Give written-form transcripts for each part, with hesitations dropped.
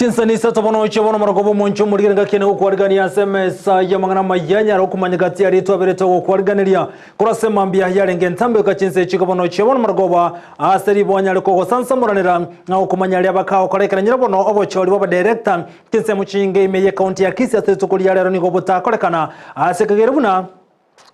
Chinsani sasa bono chibono maragobo moncho murigenga kene okwarigania SMS ya mangana mayanya rokumanyagati ari twabereto okwariganiria kurasema mbia yarenge ntambe ka chinse chigobono chibono maragoba aseri bonyale ko sansa muranira na okumanyali abakao korekera nyirabono obochori baba director chinse muchinge imeye county ya Kisii asetukuri yarero ni gobota korekana asekagere buna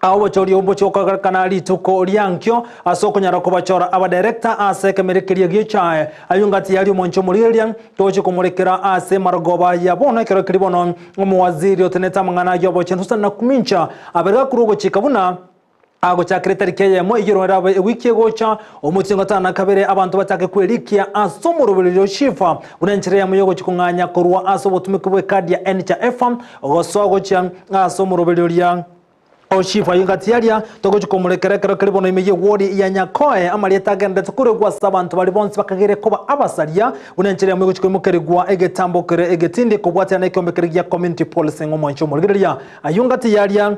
awo chori obocho kanali tuko lyankyo asoko nyara ko bachora aba director aseke merekeria gichae ayungati yali moncho muriria tochi kumurekera ase maragoba yabona kero kiribono umuwaziri oteneta mangana yobocho ntusana kumincha aberga kurugo chikabuna ago cha kretarike mo igirora wiki gocha omutsingo tana kabere abantu batake kwerikia asomurubiriro shifa unenchire ya muyogo chikunganya korwa asobotumikwe kadi ya NHIF ogosogo cha asomurubiriro Oshifa yungatiaria togochikomurekerekero keribono imeye wodi ya Nyakoe amalieta gende tukure kwa sabantu bali bonse bakagere koba abasaria unenchire mu gochikomukeregwa egetambokere egetindi kubwata na ikombekeregia community policy ngomoncho murigeria ayungatiaria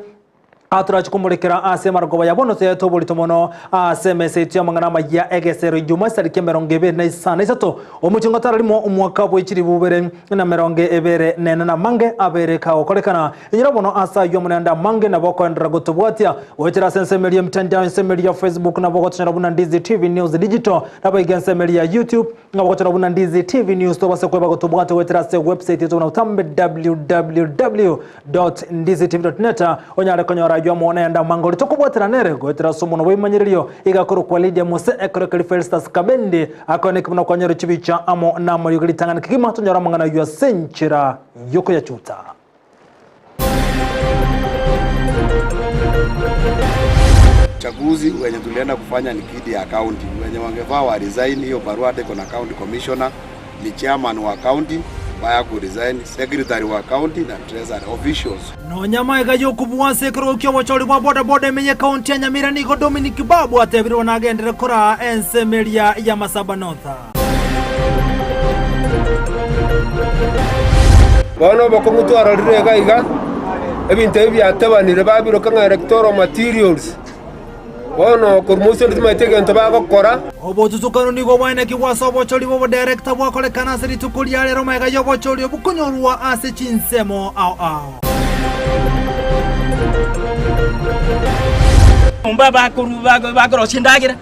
Atrachi kumurekera ase maragoba yabono se to bolito mono ase message amangana majya egesero juma sarike merongebe na isana isato omuchingo taralimo umwaka bwechiri bubere na meronge ebere nena na mange abere ka okorekana nyirabono asa yomunanda mange na boko ndra gotobwatia wechira sense media mtandao sense media Facebook na boko tsharabuna Ndizi TV News Digital na bagense media YouTube na boko tsharabuna Ndizi TV News to base kweba gotobwatia wechira se website yetu na utambe www.ndizitv.net onyare konyora jwa muone anda mangoli tokubwatira nerego etira somo no bimanyiririo igakoro kwa Lydia Mose ekoro kali Felicitas Kabende akone kubona kwa nyoro chibicha amo na muri gitangana kigima tonyora mangana yu senchira yoko ya chuta chaguzi wenye tulienda kufanya ni kidi ya county wenye wangefaa wa resign hiyo barua iko na county commissioner ni chairman wa county baya ku resign secretary wa county na treasury officials no nyama igayo kubuwa sekro kyo wachori wa boda menye county ya Nyamira niko Dominic Babu atebirwa na agendere kora ensemeria ya Masaba North bono bokomutu ararire gaiga ebintu ebyatebanire babiro kanga electoral materials bono kurmuso ndimaitegeka ntabago kora obotuzukano nigo bwana kiwaso bochori bo director bwakole kanasiri tukulia lero mega yo bochori obukunyorwa ase chinsemo ao umba bakoro sindagira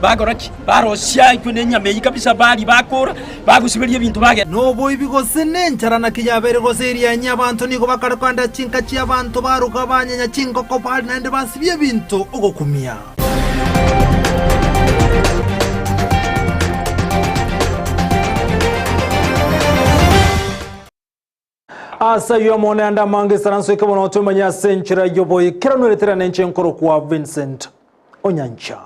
bakoroki barosya ikune nyame kabisa bali bakora bagusibiria bintu bage no boy bigo senenchara na kijabere go seria nya bantu niko bakarkwanda chinka chi abantu baruka banyanya chinko ko pali nande basibye bintu ogokumia asa yomone anda mange saranso ikabona otumanya senchira yoboy kiranweretera nenchenkoro kwa Vincent Onyancha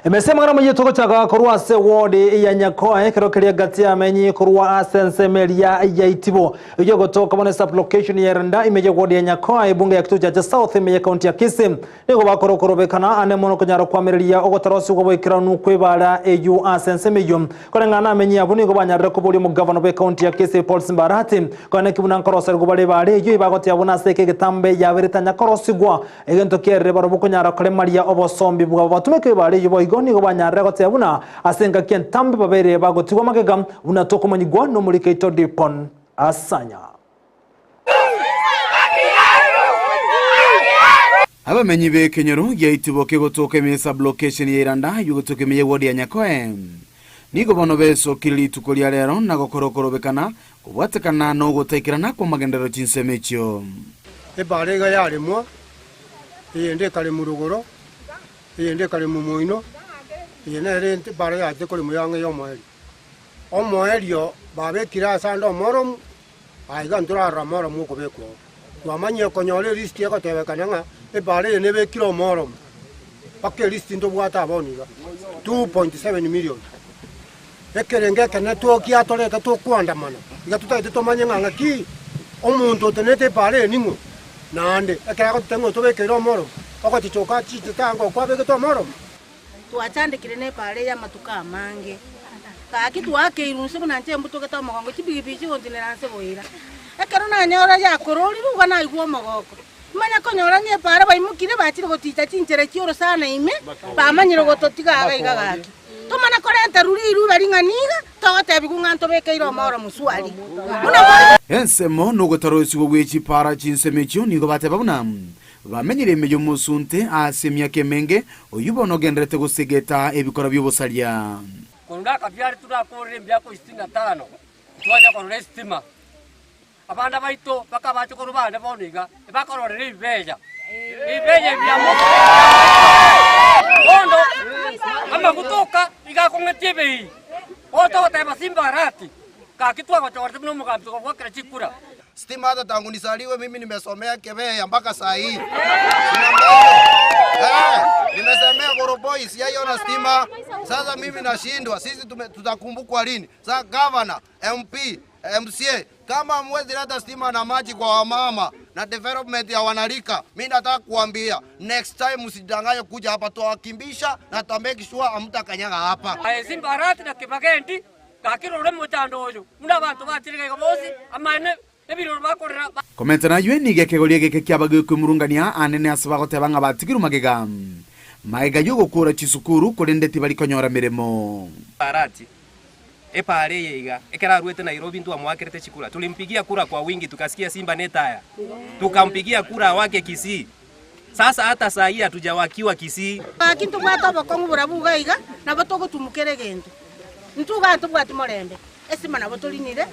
emesema ngara mye toko chaka korwa se wodi ya Nyakoe kero kelia gati amenyi korwa asense melia ya Itibo iyo gotoka bone sub location ya Renda imeje wodi ya Nyakoe bunge ya kituja cha South imeje county ya Kisii niko bakoro bekana ane mono konyaro kwa melia ogotarosi go boikiranu kwebara eju asense meyo kolengana amenyi abuni go banyarre ko boli mu governor be county ya Kisii Paul Simbarati kone kibuna nkoroser go bale bale eju ibagoti abuna seke getambe ya beritanya korosigwa egento kerre baro bukonyaro kole maria obosombi bwa batumeke bale yo goni go banyarre go tebuna asenga kentambe babere bagotigwa magega unatoko manyigwa no muri Kaito Dipon asanya abamenyi be Kenyoro ya Itibo kegotoke me sub location ya Randa yugotoke me wodi ya Nyakoe nigo bono beso kili tukolia lero na gokorokoro bekana kubwatekana no gotekirana kwa magendero chinsemechyo ebarega yalimwa yende kale murugoro yende kale mumuino yene bare yate kole muyange yomoeli omoelio babekira sando morom aiga ntura ramoro muko beko wamanye konyole list yako tebekana ebare yene bekiro morom pakke list ndo bwata boniga 2.7 million ekerenge kana to kia toleka to kuandamana iga tutaite tomanye nganga ki omuntu tenete bare ningo nande ekera ko tengo to bekiro morom okati choka chitango kwa beke to morom tuachandikire ne pale ya matuka mange kaki tuake irunse kunanje mbuto keta magongo chibigibichi kontinera nse boira ekero na nyora ya korori ruga na iguo magoko manya konyora nye pare baimukire bachire goticha chinchere chioro sana ime bamanyiro gototiga gaiga gaki tumana korente ruriru baringaniga togotebi kunganto bekeiro moro muswali ensemo nogotaroisigo gwechipara chinsemechio nigo bateba buna bamenyire emeyo musunte ase miaka emenge oyubono ogenderete gusegeta ebikora by'obusaria kunaka byari turakorera emyaka 65 twaja korora sitima abana baito bakabacho korubane boniga bakororera ibeja bya bondo ama kutoka igakongetie bei oto teba simbarati kakitwa bacho no mugamto kwa krachikura. Stima hata tangu nisaliwe mimi nimesomea Kebea mpaka saa hii. Nimesomea Goroboi sijaiona stima. Sasa mimi nashindwa. Sisi tutakumbukwa lini? Sasa governor, MP, MCA kama mwezi leta stima na maji kwa wamama na development ya wanalika, mimi nataka kuambia next time msidanganye kuja hapa, tuwakimbisha na tambeki shua amtakanyaga hapa. Simbarati na Kibagendi kakirore mutando ojo. Muna bantu batirika kabosi amane komenta nayo nige kegoria geke kiabaga kwimurungania anene ase bagoteba nga batigiru magega maega yo gukura chisukuru kurendeti bari konyora miremo parati epare yeiga ekera ruete Nairobi ntu amwakerete chikura tulimpigia kura kwa wingi tukasikia Simba netaya tukampigia kura wake Kisii. Sasa hata saa hii hatujawakiwa Kisii kintu bata bokongu burabuga iga na batoko tumukere gento ntuga tubwati morembe esima na botolinire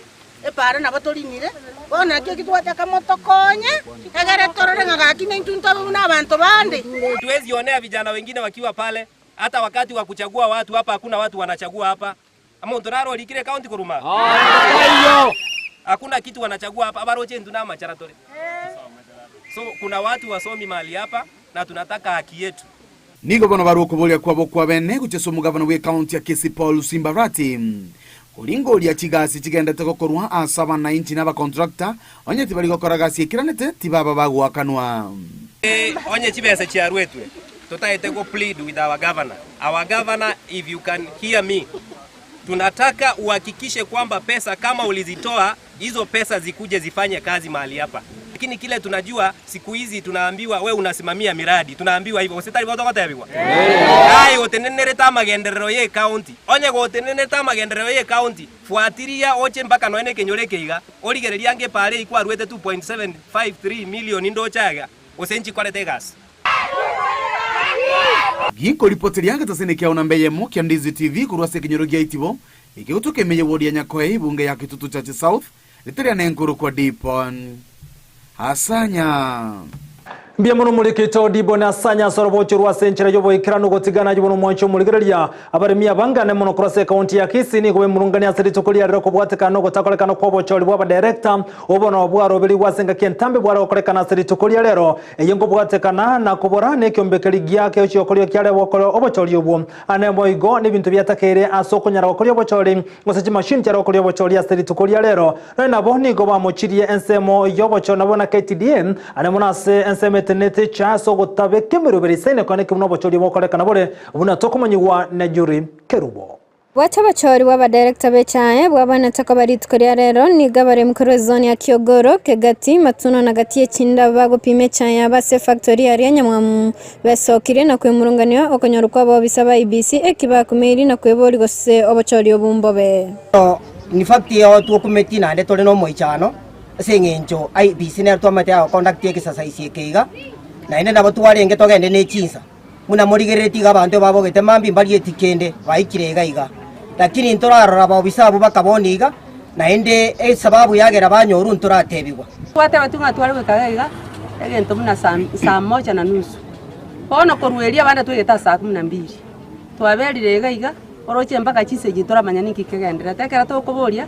epara na batolinire bona kyo kitwataka motokonye egere torore ngakine ntunto na abantu bande. Tuwezi onea vijana wengine wakiwa pale, hata wakati wa kuchagua watu hapa hakuna watu wanachagua hapa. Ama ndoraro likire county kuruma hakuna kitu wanachagua hapa abaroche nduna macharatore. So kuna watu wasomi mahali hapa na tunataka haki yetu. Nigo bono baruko bolia kwabo kwa bene kucheso mugavana we county ya Kisii Paul Simbarati Olingo lya chigasi chigendete gokorwa asaba na inchi naba contractor onye tibali gokora gasi ikiranete tibaba bagwakanwa onye chibese chia rwetwe totaete go plead with our governor if you can hear me tunataka uhakikishe kwamba pesa kama ulizitoa hizo pesa zikuje zifanye kazi mahali hapa. Lakini kile tunajua siku hizi tunaambiwa we unasimamia miradi, tunaambiwa hivyo usitari boto kotabiwa ai otenenere magenderero ye county onye gotenenere magenderero ye county fuatiria oche mpaka noene kenyoreke iga origereria nge pare ikwa rwete 2.753 million ndo chaga osenchi kwarete gas Ginko ripoti yanga tasene kia unambeye mo kia Ndizi TV kurwase kinyorogia itibo ikiutuke meye wodi ya Nyakoe bunge ya Kitutu Chache South literia nenkuru kwa Dipon Asanya Mbia muno mulikito Dibon Asanya sorobocho rwa senchera yobo ikirano gotigana yobo mwancho muligereria abaremia bangane muno kurase county ya Kisii ni gobe murungania seritokoli ya roko bwatekano gotakolekana kwa bocholi bwa director obono obwaro bili wasenga kentambe bwaro okolekana seritokoli ya lero eyengo bwatekana na kuborane kyombekeli gyake ochiokoli kyale bokolo obocholi obwo anembo igo ni bintu byatakere asoko nyara okoli obocholi ngosechi machine cyaro okoli obocholi ya seritokoli ya lero na boni go bamuchirie ensemo yobocho nabona KTDM anemona se ensemo tenete chaso gotabe kemeruberi sene kone kimno bochori bokolekana bore buna tokomanyiwa na juri kerubo Wacha bachori waba director bechaye bwabana takabaritukoria rero ni gabare mkuru zone ya Kiogoro kegati matuno na gatie chinda bago pime chaya base factory ari nyamwamu besokire na kwemurunganyo okonyorukwa bo bisaba IBC ekiba kumeri na kwebori gose obachori obumbobe ni fakti ya watu kumeti na ndetole no moichano sengenjo IBC ne twamate ya conduct yake sasa isiekeiga na ine nabo twarenge togende ne chinsa muna morigereti gabantu babo gete mambi mbali etikende baikirega iga lakini ntorarora babo bisabu bakaboniga na ende sababu yagera banyoru ntoratebigwa twate batunga twari gaiga egento muna saa 1:30 bono korweria banda twegeta saa 12 twaberire gaiga oroche mpaka chise gitora manya ninki kegendera tekera tokoboria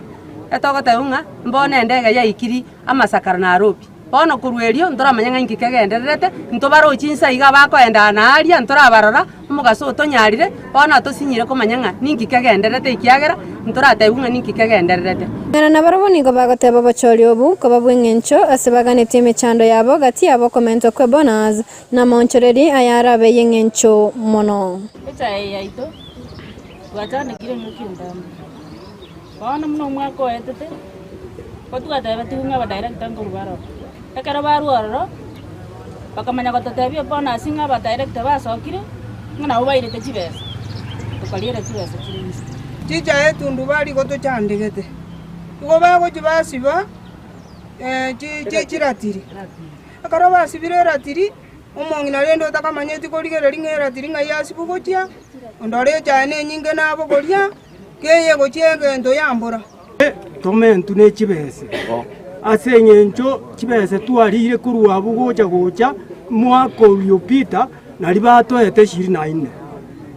etogoteunga mbone ndege ya ikiri amasakara na Nairobi bono kurwerio ntoramanya ninki kegenderete ntobaro chinsa iga bakoenda na aria ntorabarora umugaso otonyarire bono tosinyire komanya ninki kegenderete ikiagera ntorateunga ninki kegenderete ngana na baraboni go bagoteba bachori obu ko babwengencho asebagane time chando yabo gati yabo komento kwe bonus na monchoreri ayara beyengencho mono etai yaito watane kire mukindam bono mno mwako etete kotuga tabatunga ba director ngurubaro ekara baruoro bakamanya gotatebia bona singa ba director basokire ngana ubaire te chibesa tukaliera chibesa chirisi chicha yetu ndubali goto chandegete igo bagochi basiba chiratiri akaro basibire ratiri omong'ina rendo takamanyeti korigera ring'eratiri ng'a yasibugochia ondore chane nyinge nabo koria keye gochia egento yambora tomentu ne chibese ase eng'encho chibese twarire korwa bugocha mwaka uliopita nari batoete 24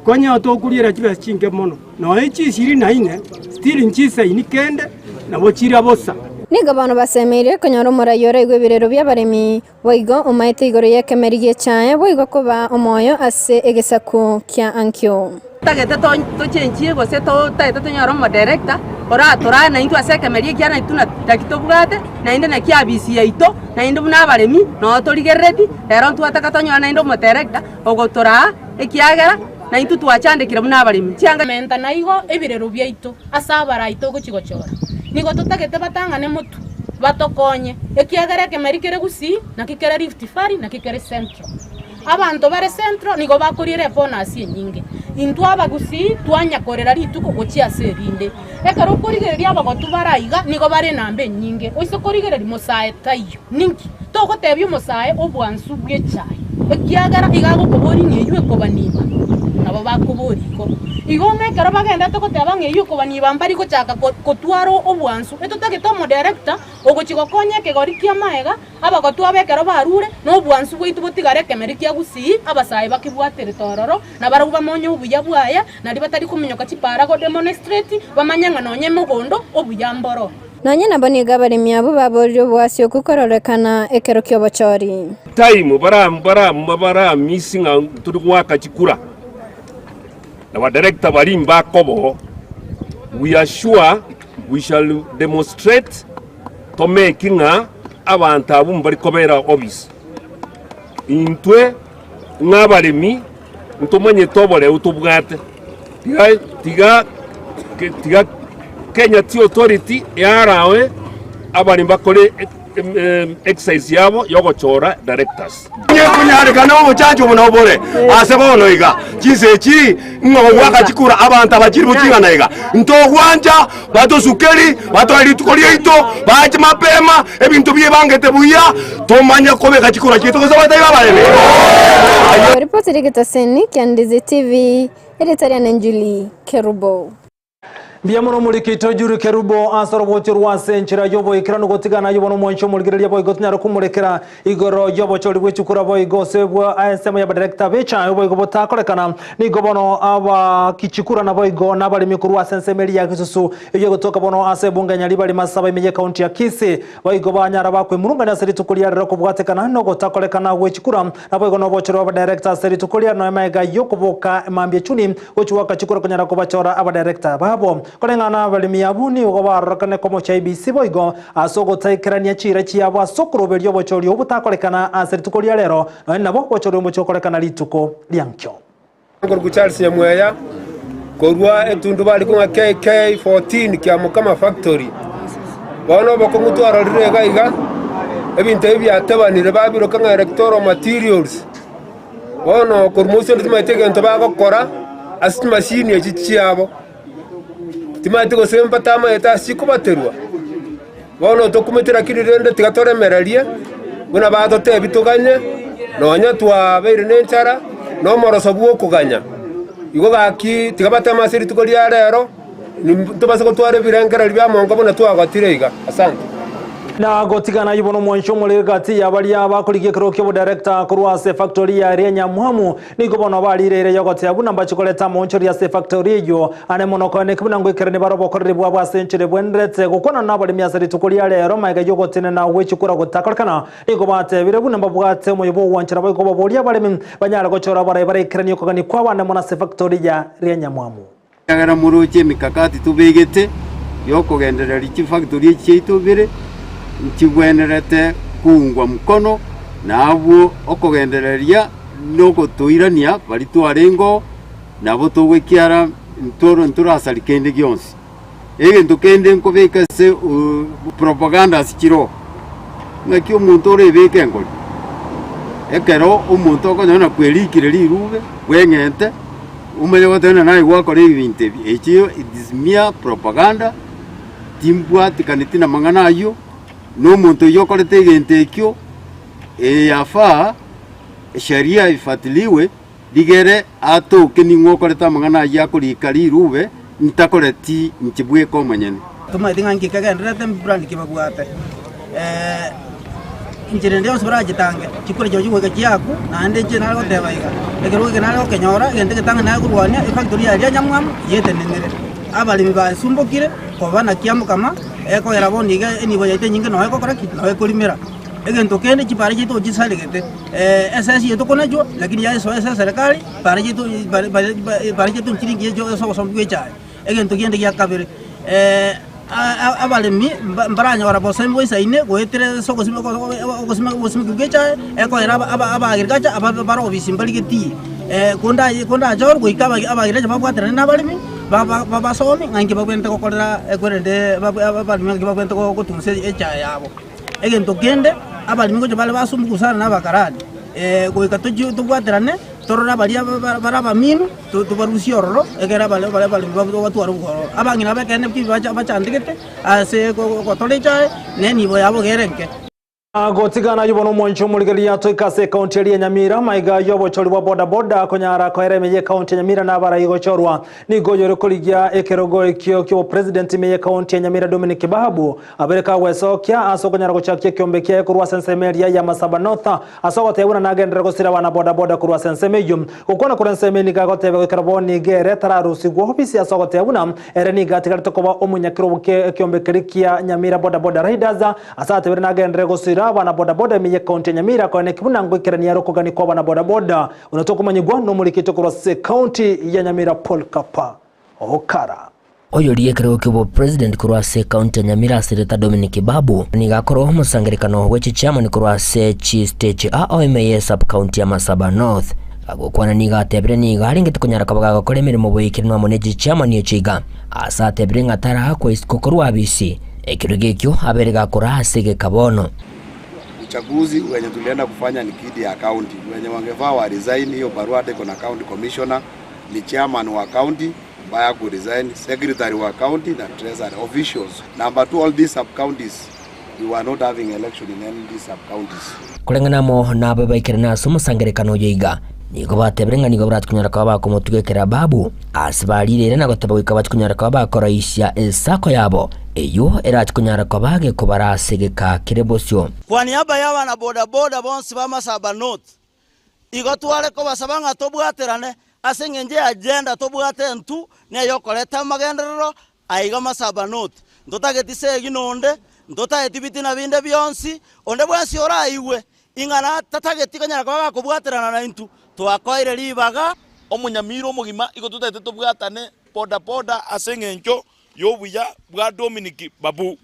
konya tokuriera chibese chinge mono no echi 24 still nchisaini kende nabo chira bosa niga bano basemeire konyora omorayora igwe birero bya baremi boigo omaete igoro ya kemeri gechae boigo kuba omoyo ase egesaku kya ankyo tagete tochenchie gose taete tonyora omo director oratora na intu ase kemeri kya na ituna takitobugate na inde na kya bisi yaito na inde buna baremi no torigeredi rero ntwataka tonyora na inde omo director ogotora ekiagera na intu twachandikira buna baremi chianga menta na igo ebirero byaito asabara ito gochigochora nigo tutagete batangane mutu batokonye ekiagera kemeri kere gusi na kikere Rift Valley na kikere Central abantu bare Central nigo bakurire bonus nyinge intu abagusi twanyakorera rituko gochia serinde ekaro kurigereria abagotu baraiga nigo bare nambe nyinge oise kurigereria mosae tayo ninki togotebia mosae obwansu bwechai ekiagera igago kobori nyeywe kobaniba nabo bakuboriko igo ngekero bagenda tokoteba ng'eyo kobaniba mbari gochaka kotwaro obwansu etotagetomo director ogochigokonya ekegori kia maega abagotu abekero barure n'obwansu bwaitu botigare kemeri kia gusii abasae bakibwatere tororo na baraguba monyo obuya bwaya nari batari kumenyoka chipara go demonstrate bamanyanga nonye mogondo obuya mboro nonye nabo niga baremi abo baborire obwasi okukororekana ekero kio bochori time bara missing turi gwaka chikura na wa director barimba kobo we are sure we shall demonstrate to making abantu abum bari kobera office intwe n'abaremi ntomanye tobore utubwate tiga Kenya Tea Authority yarawe abarimba kore exercise yabo yogochora directors kunyarikana obuchacho bunobore asebono iga chisechi ngogwaka chikura abantu abachiri butingana iga ntogwanja bato sukeri bato alitukolia ito baje mapema ebintu bye bangete buya tomanya kobeka chikura chito kozabata iga baleme ripoti rigitaseni Kyandizi TV editoria Njuli Kerubo Biamono mulikito juru Kerubo asoro bocho rwase nchira yobo ikirano gotigana yobo no mwancho muligireria boy gotnyara kumurekera igoro yobo chori bwechukura boy gosebwa ASM ya director becha yobo gobota korekana ni gobono aba kichukura na boy go na bali mikuru asensemeli ya kisusu iyo gotoka bono ase bunganya bali masaba imeje county ya Kisii boy gobanyara bakwe murunga na seri tukulia rero kubwatekana no gotakorekana wechukura na boy go no bocho aba director seri tukulia no emega yokoboka mambye chuni wechuwaka chukura kunyara kubachora aba director babo kolengana balimi abuni ugobarakane komo cha IBC boigo asogo taikerania chira chiabo asokro belyo bochori obutakolekana aseritukolia lero nabo bochori omochokolekana lituko liankyo ngorgu Charles Nyamweya korwa etundu bali kunga KK14 kya mukama factory bono bokongutu arorire gaiga ebintu ebyatebanire babiro kanga electoral materials bono kormuso ndimaitege nto bagokora asiti machine echichiabo timate go sempa tama eta sikubaterwa bono tokumetera kirirende tigatoremerarie buna bato tebituganye nonya twabeire nenchara no moroso bwo kuganya igo gaki tigabata masiri tukoria rero ntobase ko tware birengera bya mongo buna twagotire iga asante na gotigana yibono mwancho mulegati yabali abakurikie kirokyo bo director kurwase factory ya Renya Muhamu niko bono balire yogote abuna mbachikoleta moncho ya se factory yo ane monokone kubuna ngwekerene barobo korre bwa bwa century bwendrete gukona nabo limya sari tukulia lero maiga yogote na wechukura gutakolekana niko bate bire buna mbabwate moyobo wanchira boy ko bolia balimi banyara gochora bare kereni kokani kwa bana mona se factory ya Renya Muhamu agara muruche mikakati tubegete yoko genderera iki factory cyito bire nchigwenerete kungwa mkono nabo okogendereria noko toirania bali twarengo nabo togwekiara ntura salikende gyonsi egento kende nkobeka se propaganda sikiro ngaki omuntu orebeke ngoli ekero omuntu okonyona kwerikire lirube bwengente umenye gotena naye gwakora ibintu ekyo it is mere propaganda timbwatikaniti na mang'ana ayo n'omuntu yokorete egento ekyo yafa sheria ifatiliwe ligere atoke ning'okoreta amang'ana ayo akorika rirube ntakoreti nkibweka omanyene tumaithinga nkikagenderete brand kibagwate injire ndio sibara jitange chikure joji wega chiaku na ande je nalo tebaiga ekero ke nalo kenyora gente ke tanga na kurwania factory ya nyamwam yete nengere abali miba sumbokire ko bana kiamu kama eko era boniga eni boyete nyinge no eko kora kit no eko limera egento kende chipare jitu jisale gete SS yetu kona jo lakini ya so SS serikali pare jitu chiringi jo so sombwe cha egento kende ya kabere abalemi mbaranya warabosembo isaine goetere soko sima kugecha eko era abagirgacha abaro bisimbali geti konda jor goikaba abagirgacha babwatera n'abalemi babasomi ngange babwente kokorera ekwerende abalemi ngange babwente kotunse echa yabo egento kende abalemi goje bale basumbukusana n'abakarani goika tubwaterane torora balia baraba minu tubarusi ororo egera bale batwara bugoro abangina bekene bacandikete ase kotolecha neni boyabo gerenke gotigana yubono moncho muligeria toikase county ya Nyamira maiga yobo chorwa boda boda konyara koere meye county ya Nyamira na bara igochorwa ni goyo koligia ekerogo ekyo kyo president meye county ya Nyamira Dominic Bahabu abereka wesokia asokonyara gochakia kiombekia kurwa sensemeria ya Masaba North asogote una nagendera gosira wana boda boda kurwa sensemeyum ukona kurwa sensemeni gagotebe karaboni gere tararusi go ofisi asogote una ereni gatigari tokoba omunyakiro buke kiombekerikia Nyamira boda boda riders asate bere nagendera gosira bana boda boda miye county Nyamira kwa nekibuna ngwikirani yaro kugani kwa bana boda boda unatoka manyigwa no mulikito kwa county ya Nyamira Paul Kapa Okara oyo liekero kibo president kurwase county ya Nyamira Sireta Dominic Babu ni gakoro musangerikano wechi chairman kurwase chi stage AOMA sub county ya Masaba North agokwana ni gatebere ni garingite kunyara kabaga gakore mirimo boyikirinwa muneji chairman yechiga asatebere ngatara kwa iskokorwa abisi ekirugekyo aberega kurase kabono uchaguzi wenye tulienda kufanya ni kidi ya county wenye wangefaa wa resign hiyo barua iko na county commissioner ni chairman wa county baya ku resign secretary wa county na treasury officials. Number 2, all these sub counties we were not having election in any of these sub counties kulengana mo na babaikirana sumusangerekano yiga niko batebrenga niko brat kunyara kwa ba komutugekera Babu asibalire na goteba wikabat kunyara kwa ba koraisha esako yabo eyo erat kunyara kwa bage kubarasegeka kirebosyo kwa niaba y'aba na boda boda bonsi ba Masaba North igotware ko basabanga tobwaterane asengenje agenda tobwate ntu ne yokoleta magenderero aiga Masaba North ndotageti ginonde ndotageti na binde byonsi onde bwansi ora iwe ingana tatageti kanyara kwa kubwaterana na ntu twakoire libaga omunyamiro omugima igotutete tobwatane boda boda asengenjo yobuya bwa Dominic Babu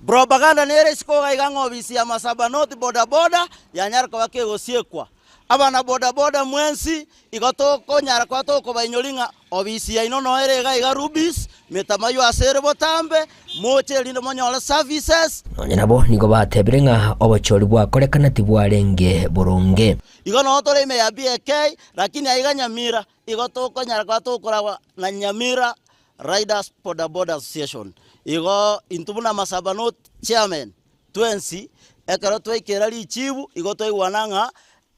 propaganda nere sikoga igang'obisi ya Masaba North boda boda yanyarka bakegosiekwa abana boda boda mwensi igotoko nyarka toko bainyolinga obisi ya inono erega igarubis metamayo asere botambe moche lindo monyola services nabo niko batebrenga obochori bwa korekana tibwarenge boronge igono otore ime ya BK lakini aiga Nyamira igotoko nyarka toko na Nyamira Riders Boda Boda Association igo intubuna Masaba North chairman 20 ekaro twekera lichibu igoto iwananga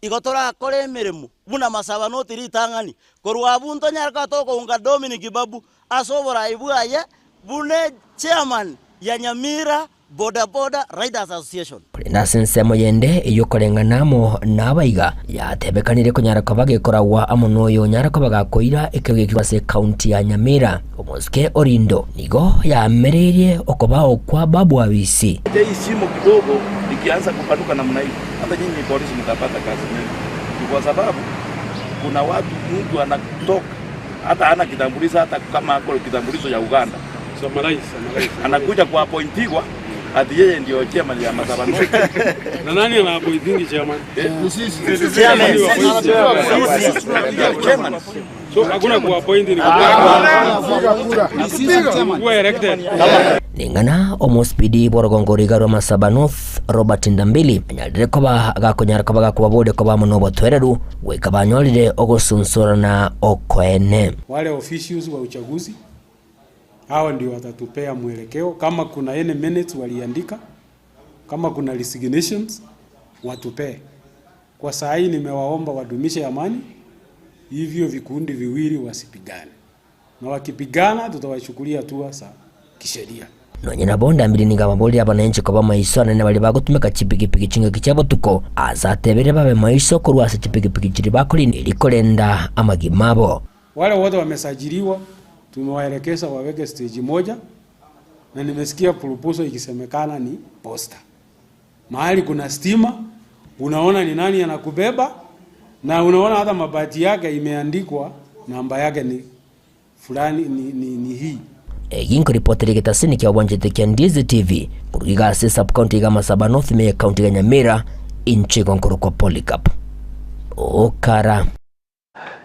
igotora kore miremu buna Masaba North ritangani korwa bunto nyarka toko unga Dominic Babu asobora ibuaye bune chairman ya Nyamira Boda Boda Riders Association na sensemo yende iyo korenganamo nabaiga yatebekanire kunyara kabage korawa amonoyo nyara kabaga koira ekegekwa se county ya Nyamira omoske orindo nigo ya mererie okobao kwa Babu abisi hii simu kidogo ikianza kupanuka namna hii hata nyinyi polisi mtapata kazi nyingi kwa sababu kuna watu mtu anatoka hata hana kitambulisho hata kama ako kitambulisho ya Uganda so anakuja kwa appointiwa ati yeye ndio chairman ya Masaba North. Na nani ana appointing chairman? Sisi chairman. So hakuna ku appoint ni. Ni chairman. Who elected? ningana omospidi borogongori garo Masaba North Robert Ndambili anyalire koba agakonyara koba gakubabode koba muno botwereru wekabanyolire ogosunsura na okoene. Wale officials wa uchaguzi hao ndio watatupea mwelekeo, kama kuna any minutes waliandika, kama kuna resignations watupee. Kwa saa hii nimewaomba wadumishe amani, hivyo vikundi viwili wasipigane, na wakipigana tutawachukulia hatua za kisheria. Nonyina bonda mbili ninga maboli abanenche koba maiso nene bali bagutumika chipikipiki chinga kichabo tuko azatebere babe maiso kurwasa chipikipiki chiri bakuri ilikolenda amagimabo. Wale wote wamesajiliwa tumewaelekeza waweke stage moja, na nimesikia proposal ikisemekana ni posta. Mahali kuna stima, unaona ni nani anakubeba, na unaona hata mabati yake imeandikwa namba yake ni fulani ni hii. Ginko ripoteri getasini kia wanjete kia Ndizi TV kurugiga se sub county ga Masaba North me county ga Nyamira inchi konkoro kwa Polycarp Okara.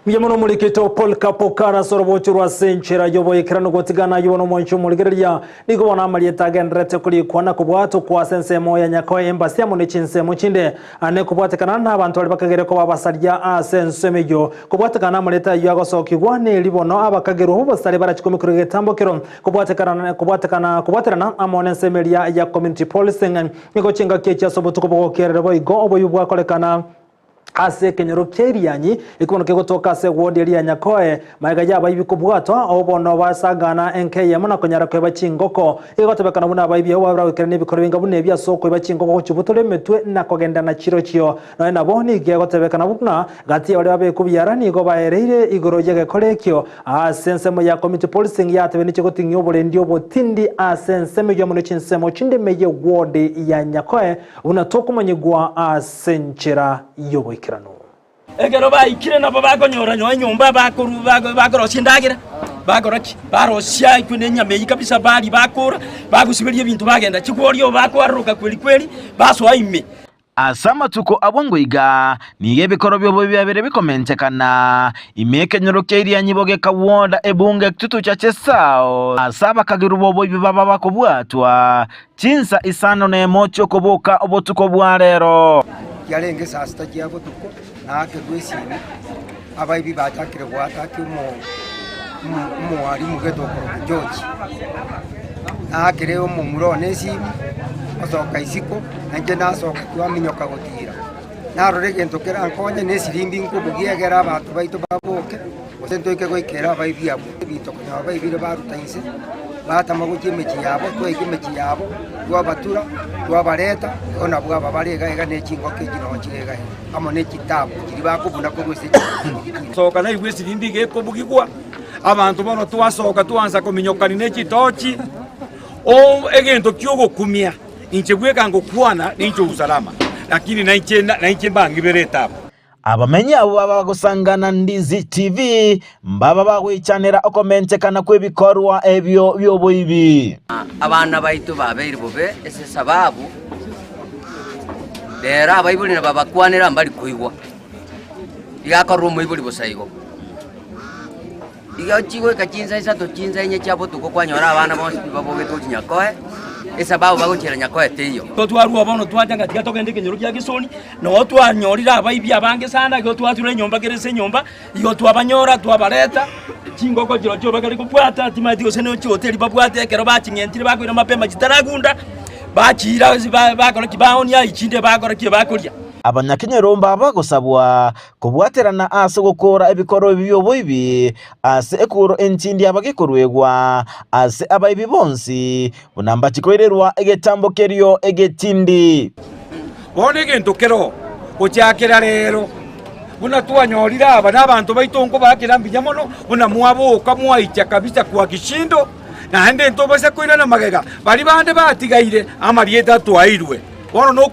Mjamono mulikito Polycarp Okara sorobochu rwa senchera yoboye kirano gotigana yobono mwancho muligereria niko wana amalieta gendrete kuli kwana kubwatu kwa sensemo ya Nyakoe embassy amone chinsemo chinde ane kubwatekana n'abantu bali bakagere ko babasalya asensemejo kubwatekana amalieta yago sokigwane libono abakagero ho basale barachikomi kurege tambokero kubwaterana amone nsemelia ya community policing niko chinga kecha sobotu kubokere boigo oboyubwa kolekana ase kenyoro kerianyi ikonoke gotoka se ward ya Nyakoe maiga yaba ibikubwatwa obono basagana NKM na konyara kwe bachingoko igotebekana buna abayibi abo babrawikana nebikoro binga bune bya soko bachingoko kuchubutole metwe na kogenda na chiro chiyo no na boni ge gotebekana buna gati bali babe kubiyara ni go baereire igoro yege kolekyo asensemo ya community policing ya tebe nicho gotinyo bole ndio botindi asensemo ya muno chinsemo chinde meye ward ya Nyakoe unatoka manyigwa asenchera yobo kirano egero baikire nabo bakonyora nyo nyumba bakoro chindagira bakoroki barosya ikune nyamei kabisa bali bakora bagusibirie bintu bagenda chikorio bakwaruka kweli baswa ime asama tuko abongoiga nige bikoro byo byabere bikomentekana imeke nyoroke ya nyiboge kawoda ebunge tutu chache sao asaba kagirubo bobi baba bakobwatwa chinsa isano ne mocho koboka obotuko bwarero yarenge saa sita cyabo tuko nake gwesini abayibi batakire gwatake mu ari mugedo ko George nakire mu muronesi asoka isiko nanje nasoka twaminyoka gotira narorege ntokera nkonye nesirimbi nkubugiegera abantu baito baboke osento ike goikera abayibi abo bito ko abayibi barutainse batama gukimechi yabo twekimechi yabo twabatura twabareta ona bwaba barega ega nechingo kigino chirega amo nechitabu kiri bakubuna ko gwese soka na igwese limbige ko bugigwa abantu bono twasoka twanza kominyokani nechitochi o egento kyogo kumia inche gweka ngo kwana nincho usalama lakini na bangi bereta abamenye abo babagusangana Ndizi TV mbaba bagwichanira okomentekana kwebikorwa ebyo byoboibi abana baitu babiri bobe ese sababu dera abayibuli na babakwanira mbali kuigwa igakorwa muibuli bosaigo igachiwe kachinza isa to chinza enye chabo tuko kwanyora abana bonse babobe to Nyakoe esababu bagochera Nyakoe teyo to twaruwa bono twajanga tiga togende kenyoro kya Gisoni no twanyorira abayibi abange sana go twature nyomba gerese nyomba iyo twabanyora twabareta chingoko jiro cyo bakari kupwata timati osene cyo hoteli babwate kero bachinyentire bakwira mapema chitaragunda bachira bakora kibaoni ya ichinde bakora kibakoria abanyakenyero mbaba gusabwa kubwaterana ase gukora ebikoro byoboibi ase ekuro entindi abagikorwegwa ase abayibi bonsi bunamba chikoirerwa egetambo kerio egetindi bone gento kero ocyakera rero buna twanyorira aba nabantu baitongo bakira mbinyamono buna muaboka muaicha kabisa kwa kishindo na hande ntobase koina na magega bali bande batigaire amarieta twairwe bono no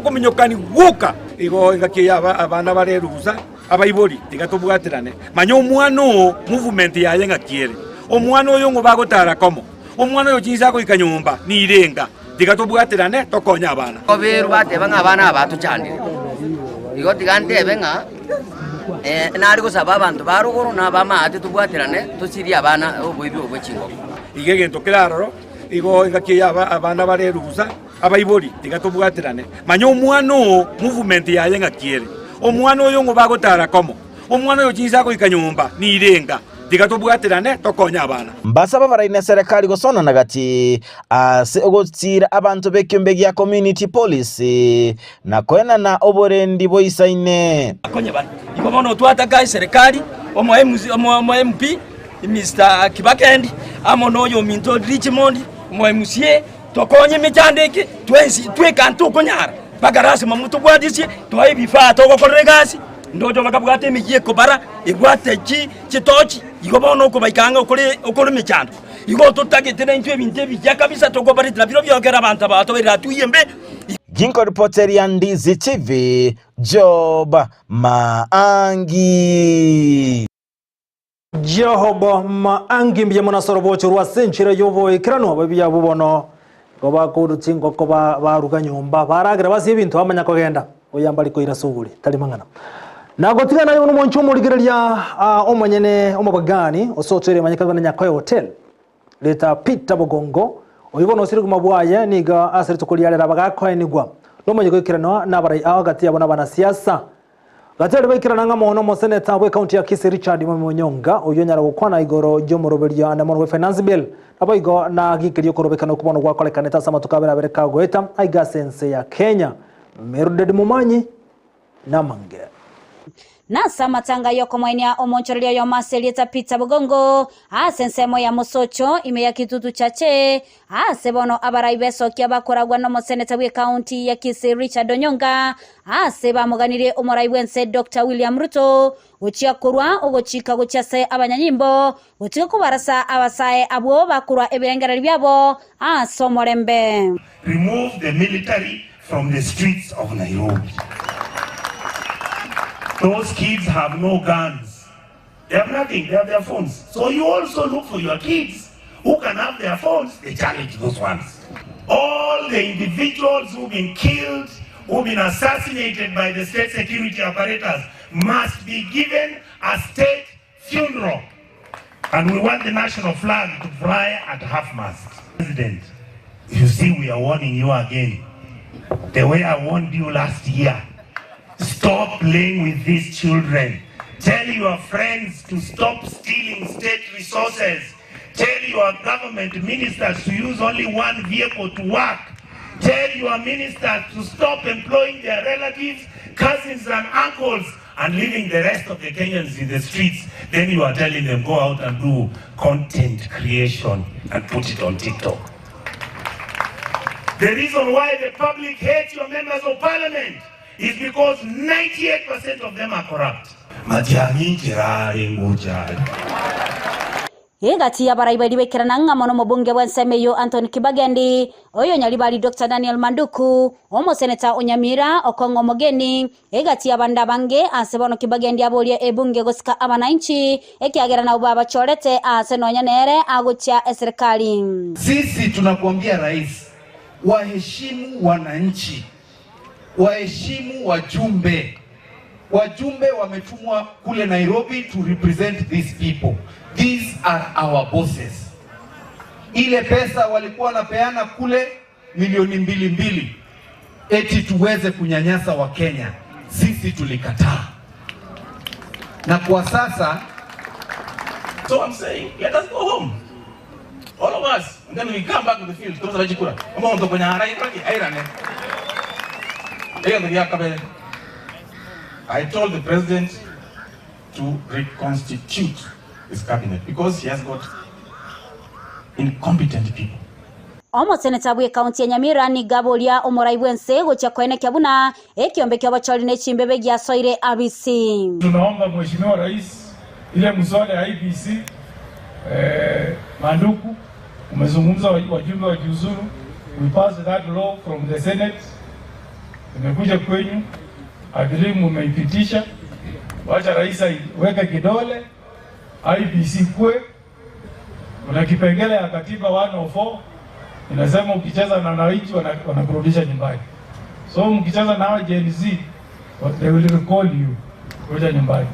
kominyokani guka igo ngakiya abana bareruza abayibori tigatobwaterane manyo omwano movement yaye ngakiere omwana oyo ngo bagotara komo omwana oyo chinza ko ikanyumba ni irenga tigatobwaterane tokonya abana oberu bateba ng'abana abatuchandire igo tigantebe ng'a nari gusaba abantu baruguru n'abamaate tubwaterane tusiri abana oboibi obwechingoko igegento kiraro igo ngakia abana bareruza abaibori tigatubwatirane manyo omwana movement yaye ngakiere omwana oyo ngo bagotara komo omwana oyo chinza ko ikanyumba ni irenga tigatubwatirane tokonya abana mbasaba baraine serikali gosona nagati ase ogotira abantu bekyombe gya community police na kwena na oborendi boisaine akonya bana ibo bono twataka serikali omo MP Mr. Kibakendi amono yo Minto Richmond omo MCA tokonye michandeke twekantu konyara bagarasi mamutu gwadisi twaye bifa togokorere gasi ndojo bakabwate migiye kobara igwate chitochi igobono ko baikanga okore michando igo tutagitene ntwe binte bijya kabisa togobarira biro byogera abantu abato biratuyembe Ginko reporter ya Ndizi TV Job Maangi Jehobo Maangi mbiye munasoro bocho rwa senchira yobo ikrano babya bubono goba kurutingo ko baruga nyumba baragira basi ibintu bamanya kogenda oyambali ko irasuguri tali mangana nagotiga nayo n'umunchu murigereria omanyene omabagani osotere manyakabana nyakoye hotel leta Peter Bogongo oyibono siri kumabwaye niga asiri tukuliyalera bagakoye nigwa nomonye kwikirano nabarai agati yabona bana siasa gatari bakirana ngamono mo senator we county ya Kisii Richard Munyonga oyonyara gukwana igoro ryo muroberia na mo finance bill abayigo na gikiriyo korobekana kubono gwa kolekaneta sama tukabera bereka goeta aiga sense ya Kenya Meruded Mumanyi namange Nasa matanga yoko mwenia omonchorelia yo maselieta Peter Bogongo asensemo ya musocho ime ya kitutu chache asebono abaraibeso kia bakoragwa no moseneta we county ya Kisii Richard Onyonga aseba muganire omoraibense Dr. William Ruto uchia kurwa ogochika gochase abanyanyimbo uchika kubarasa abasae abo bakurwa ebirengera byabo asomorembe. Remove the military from the streets of Nairobi. Those kids have no guns. They have nothing. They have their phones. So you also look for your kids who can have their phones. They challenge those ones. All the individuals who've been killed, who've been assassinated by the state security apparatus must be given a state funeral. And we want the national flag to fly at half-mast. President, you see, we are warning you again. The way I warned you last year. Stop playing with these children. Tell your friends to stop stealing state resources. Tell your government ministers to use only one vehicle to work. Tell your ministers to stop employing their relatives, cousins and uncles and leaving the rest of the Kenyans in the streets. Then you are telling them go out and do content creation and put it on TikTok. The reason why the public hates your members of parliament is because 98% of them are corrupt. Hegati ya baraiba diwekirana ngamono mbunge wensemeyo Anthony Kibagendi oyo nyalibali Dr. Daniel Manduku omo seneta Onyamira Okongo Mogeni hegati ya banda bange asebono Kibagendi abolie ebunge gosika abananchi ekiagera na ubaba chorete asenonya nere agutia serikali. Sisi tunakuambia rais, waheshimu wananchi, waheshimu wajumbe. Wajumbe wametumwa kule Nairobi to represent these people. These are our bosses. Ile pesa walikuwa napeana kule milioni 2 eti tuweze kunyanyasa wa Kenya. Sisi tulikataa. Na kwa sasa, so I'm saying, let us go home. All of us. And then we come back to the field. I told the president to reconstitute his cabinet because he has got incompetent people. Omo seneta bwe county ya Nyamira ni Gabolia omoraiwense gocha kwene kyabuna ekiombe kyabacholi ne chimbebe gya soire ABC. Tunaomba mheshimiwa rais ile mswada ya IBC Manduku umezungumza wajumbe wa jiuzuru, we passed that law from the Senate, imekuja kwenyu, I believe mmeipitisha. Wacha rais weke kidole IBC kwe. Kuna kipengele ya katiba 104 inasema ukicheza na wananchi wanakurudisha nyumbani. So mkicheza na Gen Z they will recall you kuja nyumbani.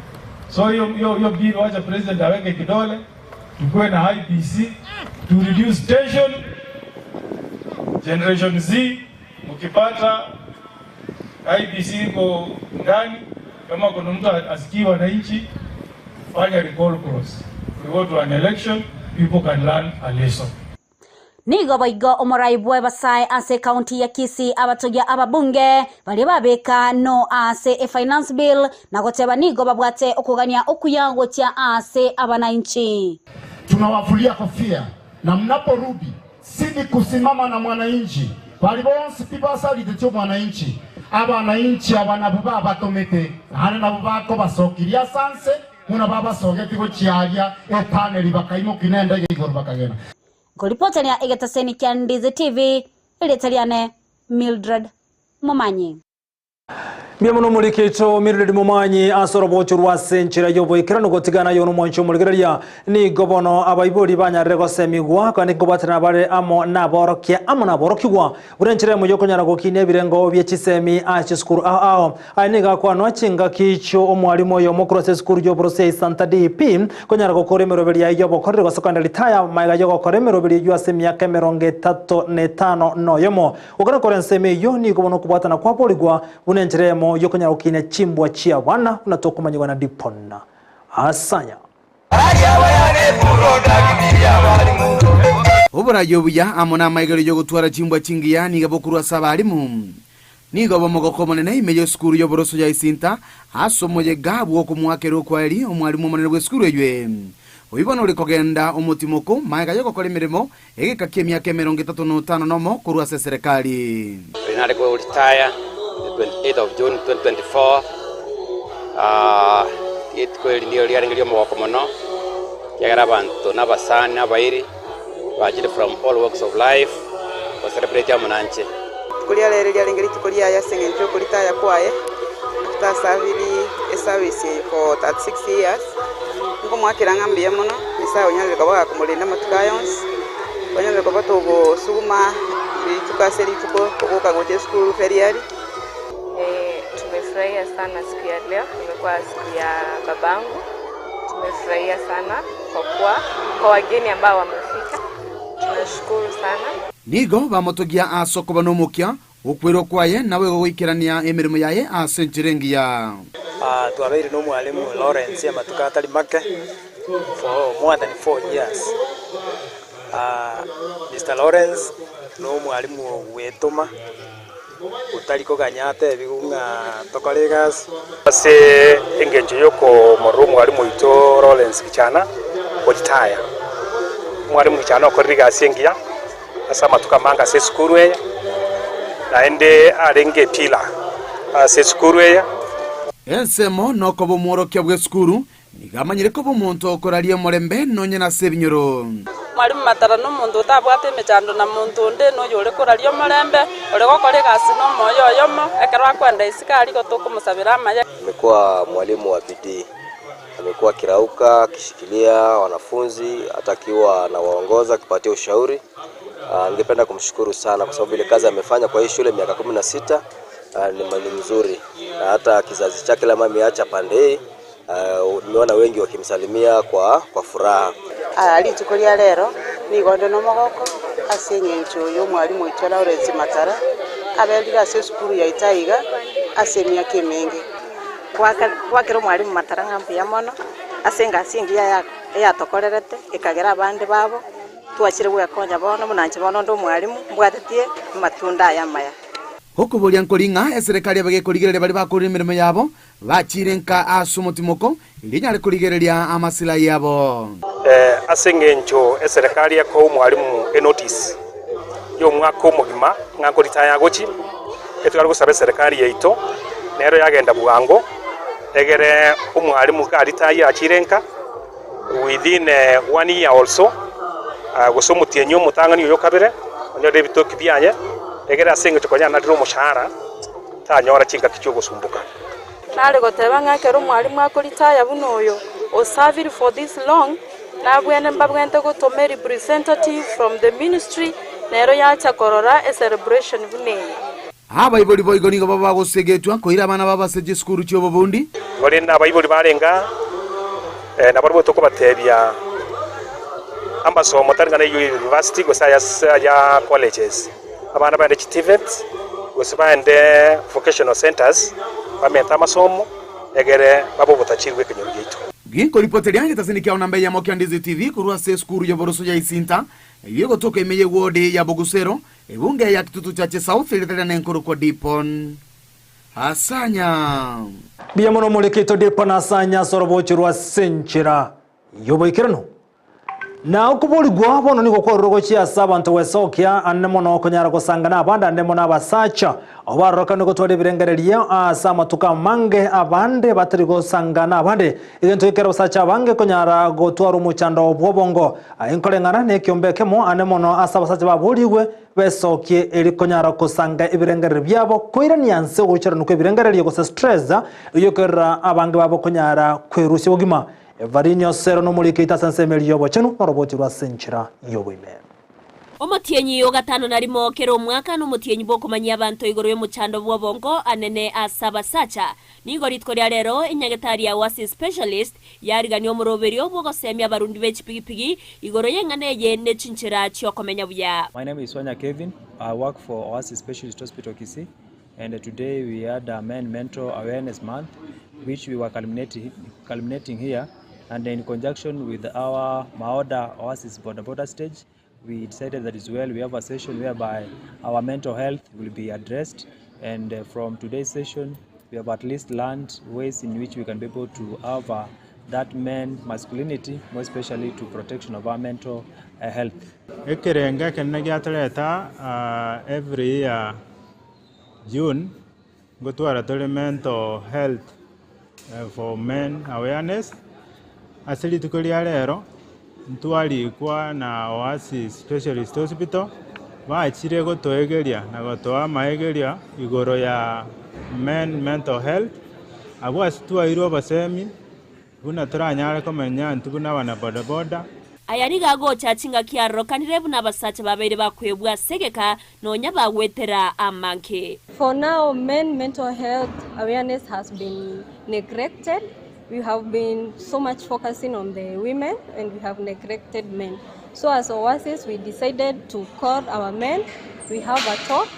So hiyo bill wacha president aweke kidole tukue na IBC to reduce tension Generation Z mkipata IBC iko ndani, kama kuna mtu asikiwa wananchi, fanya recall cross. We go to an election, people can learn a lesson. Nigo boigo omoraibu ebasai ase county ya Kisii abatogia ababunge bali babeka no ase a finance bill na goteba nigo babwate okugania okuyangotia ase abananchi. Tunawavulia kofia na mnaporudi sidi kusimama na mwananchi bali bonsi pibasali de mwananchi abananchi abanabuba batomete hane nabo bako basokiria sanse muna baba sogeti go chiaria epaneli bakaimo kinenda igoro bakagena. Golipotania Egetaseni Kiandize TV Ilitaliane Mildred Momanyi. Miamuno mulikito Mildred Momanyi asoro bochurwa senchira yobo ikirano gotigana yono mwancho muligeria ni gobono abaibori banyarire gosemigwa kandi gobatana bare amo naborokia amo naborokigwa urenchire mu yokonyara gokine birengo byekisemi achi skuru ao aniga kwa no chinga kicho omwalimo yo mu process skuru yo process Santa DP konyara gokore meroberi ya yobo korre go secondary taya maiga yo gokore meroberi yo asemia kemeronge 35 no yomo ukara korenseme yo ni gobono kubatana kwa poligwa unenchire yokonyara ukine chimbwa chia wana unatokumanywa na diponna asanya obora yobuya amona maigero yo gutwara chimbwa chingiya ni gabokuru asabalimu nigo bomogoko monene imeyo skuru yo boroso ya isinta asomoye gabu ko mwakero kwali omwalimu monene gwe skuru ywe oibona uri kogenda umutimoko maiga yo gokora imirimo egekakemia kemeronge 35 nomo kurwa se serikali inale ko retire the 28th of June 2024 it kweli ndio liarengelio mwako mono yagara abantu nabasana abairi bajire from all walks of life to celebrate amunanche kulia lere liarengeli tukolia ya sengenjo kulita ya kwae tutasavili service for 36 years ngo mwakiranga mbiye mono isa onyale kwa kumulinda matukayons onyale kwa togo suma tukaseri tuko kuka gote school feriari. Tumefurahia sana siku ya leo, imekuwa siku ya babangu. Tumefurahia sana kwa wageni ambao wamefika. Tunashukuru sana. Nigo bamotogia asoko banomukia ukwiro kwaye nawe goikirania emirimo yaye asenchirengia. Twabeire no mwalimu Lawrence amatukatali make for more than 4 years. Mr. Lawrence no mwalimu wetuma utaliko ganyate bigunga tokolegas ase engenje yoko moru mwalimu ito Lawrence Kichana retire mwalimu Kichana okoriga asengia asa matuka manga se skuru ye naende arenge pila ase skuru ye ensemo noko bomworokia bwe skuru nigamanyire ko bomuntu okoralie morembe nonyena sebinyoro mwalimu matara no muntu utabwate mechando na muntu nde no yore korario morembe ore gokore gasi no moyo yomo ekerwa kwenda isikari gotukumusabira amaya. Amekuwa mwalimu wa bidii, amekuwa kirauka kishikilia wanafunzi atakiwa na waongoza kipatia ushauri. Ningependa kumshukuru sana kwa sababu ile kazi amefanya kwa hii shule miaka 16 ni mzuri, na hata kizazi chake la mami acha pande hii nimeona wengi wakimsalimia kwa furaha. Alitukolia lero ni gondo no mogoko asenyencho yo mwalimu ito Lawrence Matara abelira ase skuru ya Itaiga asemia kemenge kwakero mwalimu Matara ngambuya mono asenga asingia ya tokorerete ikagera abandi babo twachire bwa konya bono munanje bono ndo mwalimu mbwatetie matunda ya maya Hokubolia nkolinga eserikali abagekoligerere bali bakorera imirimo yabo bachirenka asumutimoko ilinyale koligereria amasila yabo asengencho eserikali yako mwalimu enotice yo mwako mugima ngako ritaya gochi etugara gusaba serikali yeito nero yagenda bugango egere umwalimu ka ritaya achirenka within 1 year also gusumutie nyo mutangani yo kabere onyo debitoki byanye egere asengencho konya nadiro mushahara tanyora chinga kicho gusumbuka nale goteba ngakero mwalimu akoritaya bunoyo o serving for this long na bwene mbabwente gutome representative from the ministry nero yacha korora a celebration buneye abaiboli boigoni ngo baba gosegetwa koira abana baba seje skuru cyo bobundi gole na abaiboli barenga na barbo toko batebya ambaso motaranga na university go ya colleges abana baende TVET gose baende vocational centers bamenta amasomo egere babo butachirwe Kenyoro gitu Ginko ripoti lyange tasinikia onambe ya Mokia Ndizi TV kurua se skuru ya Boroso ya Isinta yego toka imeye wodi ya Bogusero ebunge ya Kitutu Chache South ilitele na nkuru kwa Dipon Asanya Biyamono mulekito Dipon Asanya sorobochi rwa senchira yobo ikirano na ukubuli gwabo niko kwa rogo chia sabantu wesokia annemono konyara kosangana abanda annemo nabasacha obaroka niko twali birengereria asama tukamange abande batari kosangana abande igento ikero sacha abange konyara gotwara umuchando obwobongo inkolengana ne kyombekemo annemono asabasacha babuliwe besokie eri konyara kosanga ibirengerere byabo koirania nse gochera nuko ibirengererie gose stress yokera abange babo konyara kwerusya bugima Varinyo sero no mulikita sansemeli yobo chenu noroboti rwa senchira yobo ime Omutienyi yo gatano narimo kero mwaka no mutienyi boko manya abantu igoro yo muchando bwobongo anene asabasacha nigo ritko lya lero inyagetari ya wasi specialist yarigani omuroberi obwo semya barundi bechipigipigi igoro yenganeye ne chinchira chyo komenya buya. My name is Wanya Kevin. I work for Oasis Specialist Hospital Kisii, and today we had a mental awareness month which we were culminating here. And in conjunction with our Maoda Oasis border stage, we decided that as well we have a session whereby our mental health will be addressed. And from today's session, we have at least learned ways in which we can be able to have that masculinity, more especially to protection of our mental health. Every year, June, go to our mental health for men awareness. Asili tukulia lero ntwali kwa na Oasis Specialist Hospital baachire gotoegeria na gotoa maegeria igoro ya mental health abo asitwairwo basemi buna turanyare komenya ntubuna bana bodaboda Ayari gago chachinga kiaro kanire buna basacha babere bakwebwa segeka nonya bagwetera amanke. For now, mental health awareness has been neglected. We have been so much focusing on the women and we have neglected men. So as Oasis, we decided to call our men, we have a talk,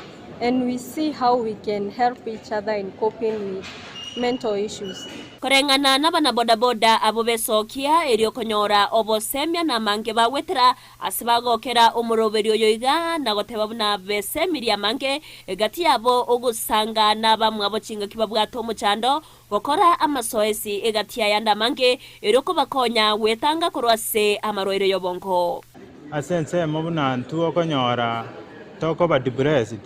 and we see how we can help each other in coping with mental issues. Korengana na bana bodaboda abo besokia erio konyora obosemya na mange bagwetera asibagokera omuroberi oyoiga na goteba buna besemiria mange gati yabo ogusanga na bamwe abo chinga kibabwato muchando gokora amasoesi egati yanda mange erio ko bakonya wetanga korwase amaroire yobongo asense mabuna ntu okonyora toko ba depressed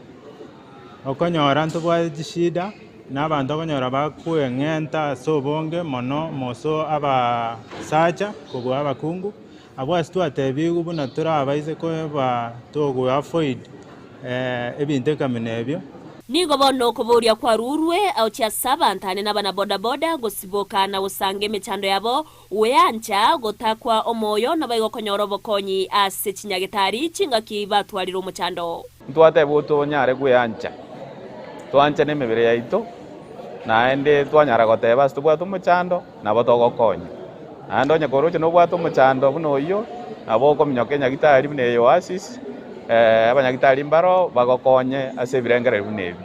okonyora ntu bwa shida n'abantu abanyora bakwengenta sobonge mono moso aba sacha kubo abakungu abo asitwatebigu buna turabaise ko ba togo avoid ebinte kamenebyo nigo bono kuburia kwa rurwe au tia sabantane na bana bodaboda gosiboka na usange mechando yabo weancha gotakwa omoyo na bayigo konyoro bokonyi ase chinyagetari chinga kibatwarira umuchando ntwate buto nyare gweancha twanche nemebere yaito naende twanyara goteba stubwatu muchando nabo togokonya ando nyakoroche no bwatu muchando buno yo nabo komnyoke nyagitari bune Oasis abanyagitari mbaro bagokonye ase birengere bunebi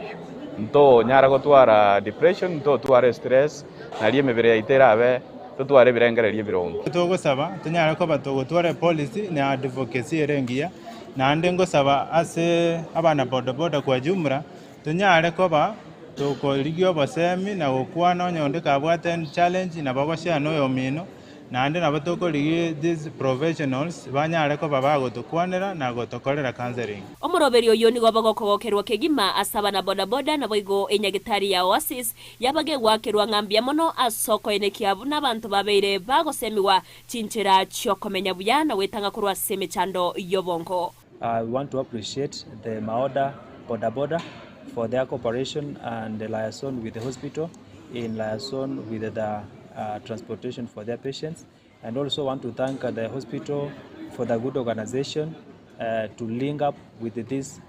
nto nyara gotwara depression nto twara stress nali emebere yaitera abe tutware birengere byibirongo togosaba tunyara ko batogotwara policy na advocacy erengia nande ngosaba ase abana bodaboda kwa jumla tunyare ko ba toko ligio basemi na okwana nyonde kabwaten challenge na babashya no yomino nande na batoko ligi these professionals banyare ko babago tukwanira na gotokorera counseling omuroberi oyo ni gobagokogerwa kegima asaba na bodaboda na boigo enyagitari ya Oasis yabage gwakerwa ngambia mono asoko enekiabu n'abantu babeire bagosemiwa chinchira cyo komenya buyana wetanga kurwa semechando yobongo. I want to appreciate the Maoda bodaboda for their cooperation and the liaison with the hospital in liaison with the transportation for their patients, and also want to thank the hospital for the good organization to link up with these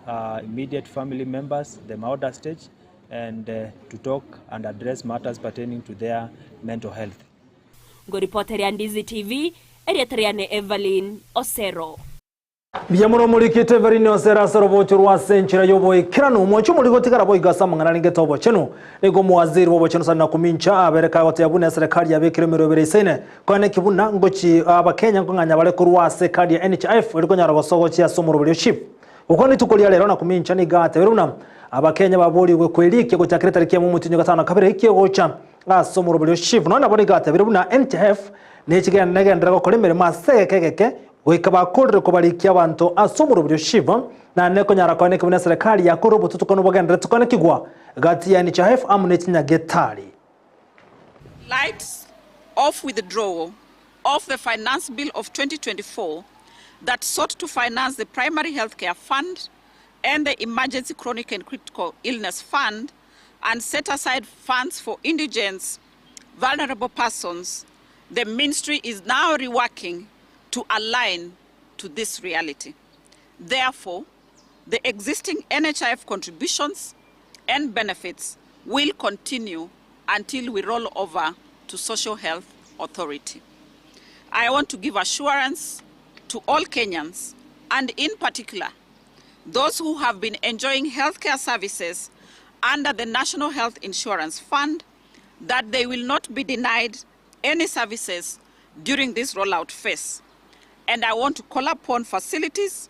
immediate family members, the Maoda stage, and to talk and address matters pertaining to their mental health. Go reporter ya Ndizi TV, Eriatriane Evelyn Osero. Biamuno mulikite verino sera sorobo churwa senchira yobo ikirano mwancho muliko tikara boy gasa mangana ninge tobo chenu nego muwaziri wobo chenu sana kumincha abereka wote yabune serikali ya bekire mirobere isene kwane kibuna ngochi abakenya nganya bale kurwa sekadi ya NHIF iliko nyara gosogo chia somoro leadership ukoni tukolia lero na kumincha ni gate veruna abakenya baboli gwe kwelike gocha tariki mu mutinyo gatana kabere ikiye gocha somoro leadership nona bali gate veruna NHIF nechigenda negendera gokolemere maseke wikaba kodre kubalikia abantu asomuro leadership na neko nyara kwane kibuna serikali ya kurobo tutukano bagenda tukane kigwa gati ya NHIF amunetinya getali. Lights of withdrawal of the Finance Bill of 2024 that sought to finance the Primary Healthcare Fund and the Emergency Chronic and Critical Illness Fund and set aside funds for indigents, vulnerable persons, the ministry is now reworking to align to this reality. Therefore, the existing NHIF contributions and benefits will continue until we roll over to Social Health Authority. I want to give assurance to all Kenyans, and in particular, those who have been enjoying healthcare services under the National Health Insurance Fund, that they will not be denied any services during this rollout phase. And I want to call upon facilities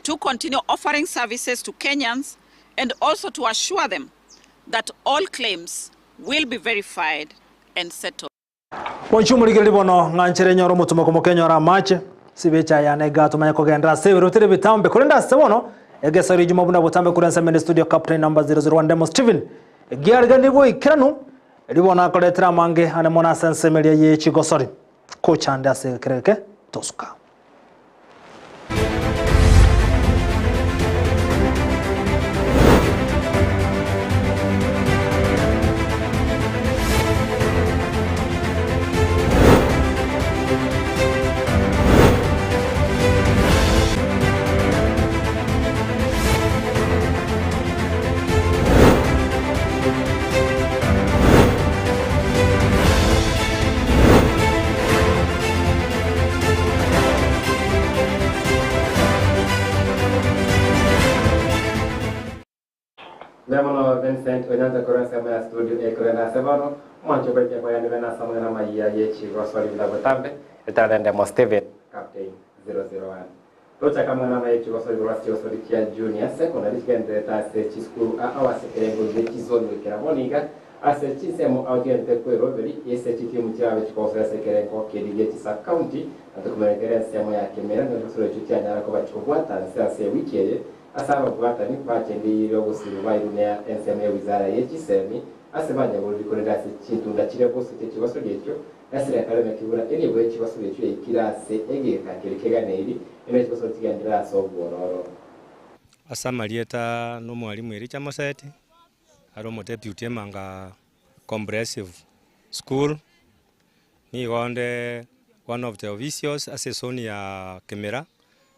to continue offering services to Kenyans and also to assure them that all claims will be verified and settled. Wanchumuri gilibono nganchere nyoro mutumo komo Kenya ora mache sibecha ya nega tumanya kogendra sebe rotire bitambe kolenda sebono egesa rijuma buna butambe kurensa mene studio captain number 001 Demo Steven giarga nibo ikiranu libona koletra mange ane mona sense media ye chigosori kocha anda se kreke tosuka. Nemono Vincent Onyanza Korensa ma studio e Korena Sevano mwancho kwa kwa yani vena samana na maiya yechi roswali bila butambe etalende mo Steven captain 001 Tocha kama na maiya roswali roswali kia junior secondary kende ta se school awase kerengo yechi zone kera monika ase chisemo audiente kwero beli ese timu tiawe chikosa se kerengo kedi yechi sa county atakumerekera semo ya kemera ndo roswali chutia nyara kwa chikobwata se wiki asaba bwata ni pachendi iro gusiba irune enseme wizara yechisemi asebanya buri bikorera kintu ndakire bose kibazo gecyo asire akareme kibura eri bwe kibazo gecyo ikirase egeka kerekeganeri ene kibazo kigandira sobwororo asamalieta no mwalimu eri chamoseti aro mo deputy manga comprehensive school ni gonde one of the officials assessoni ya Kemera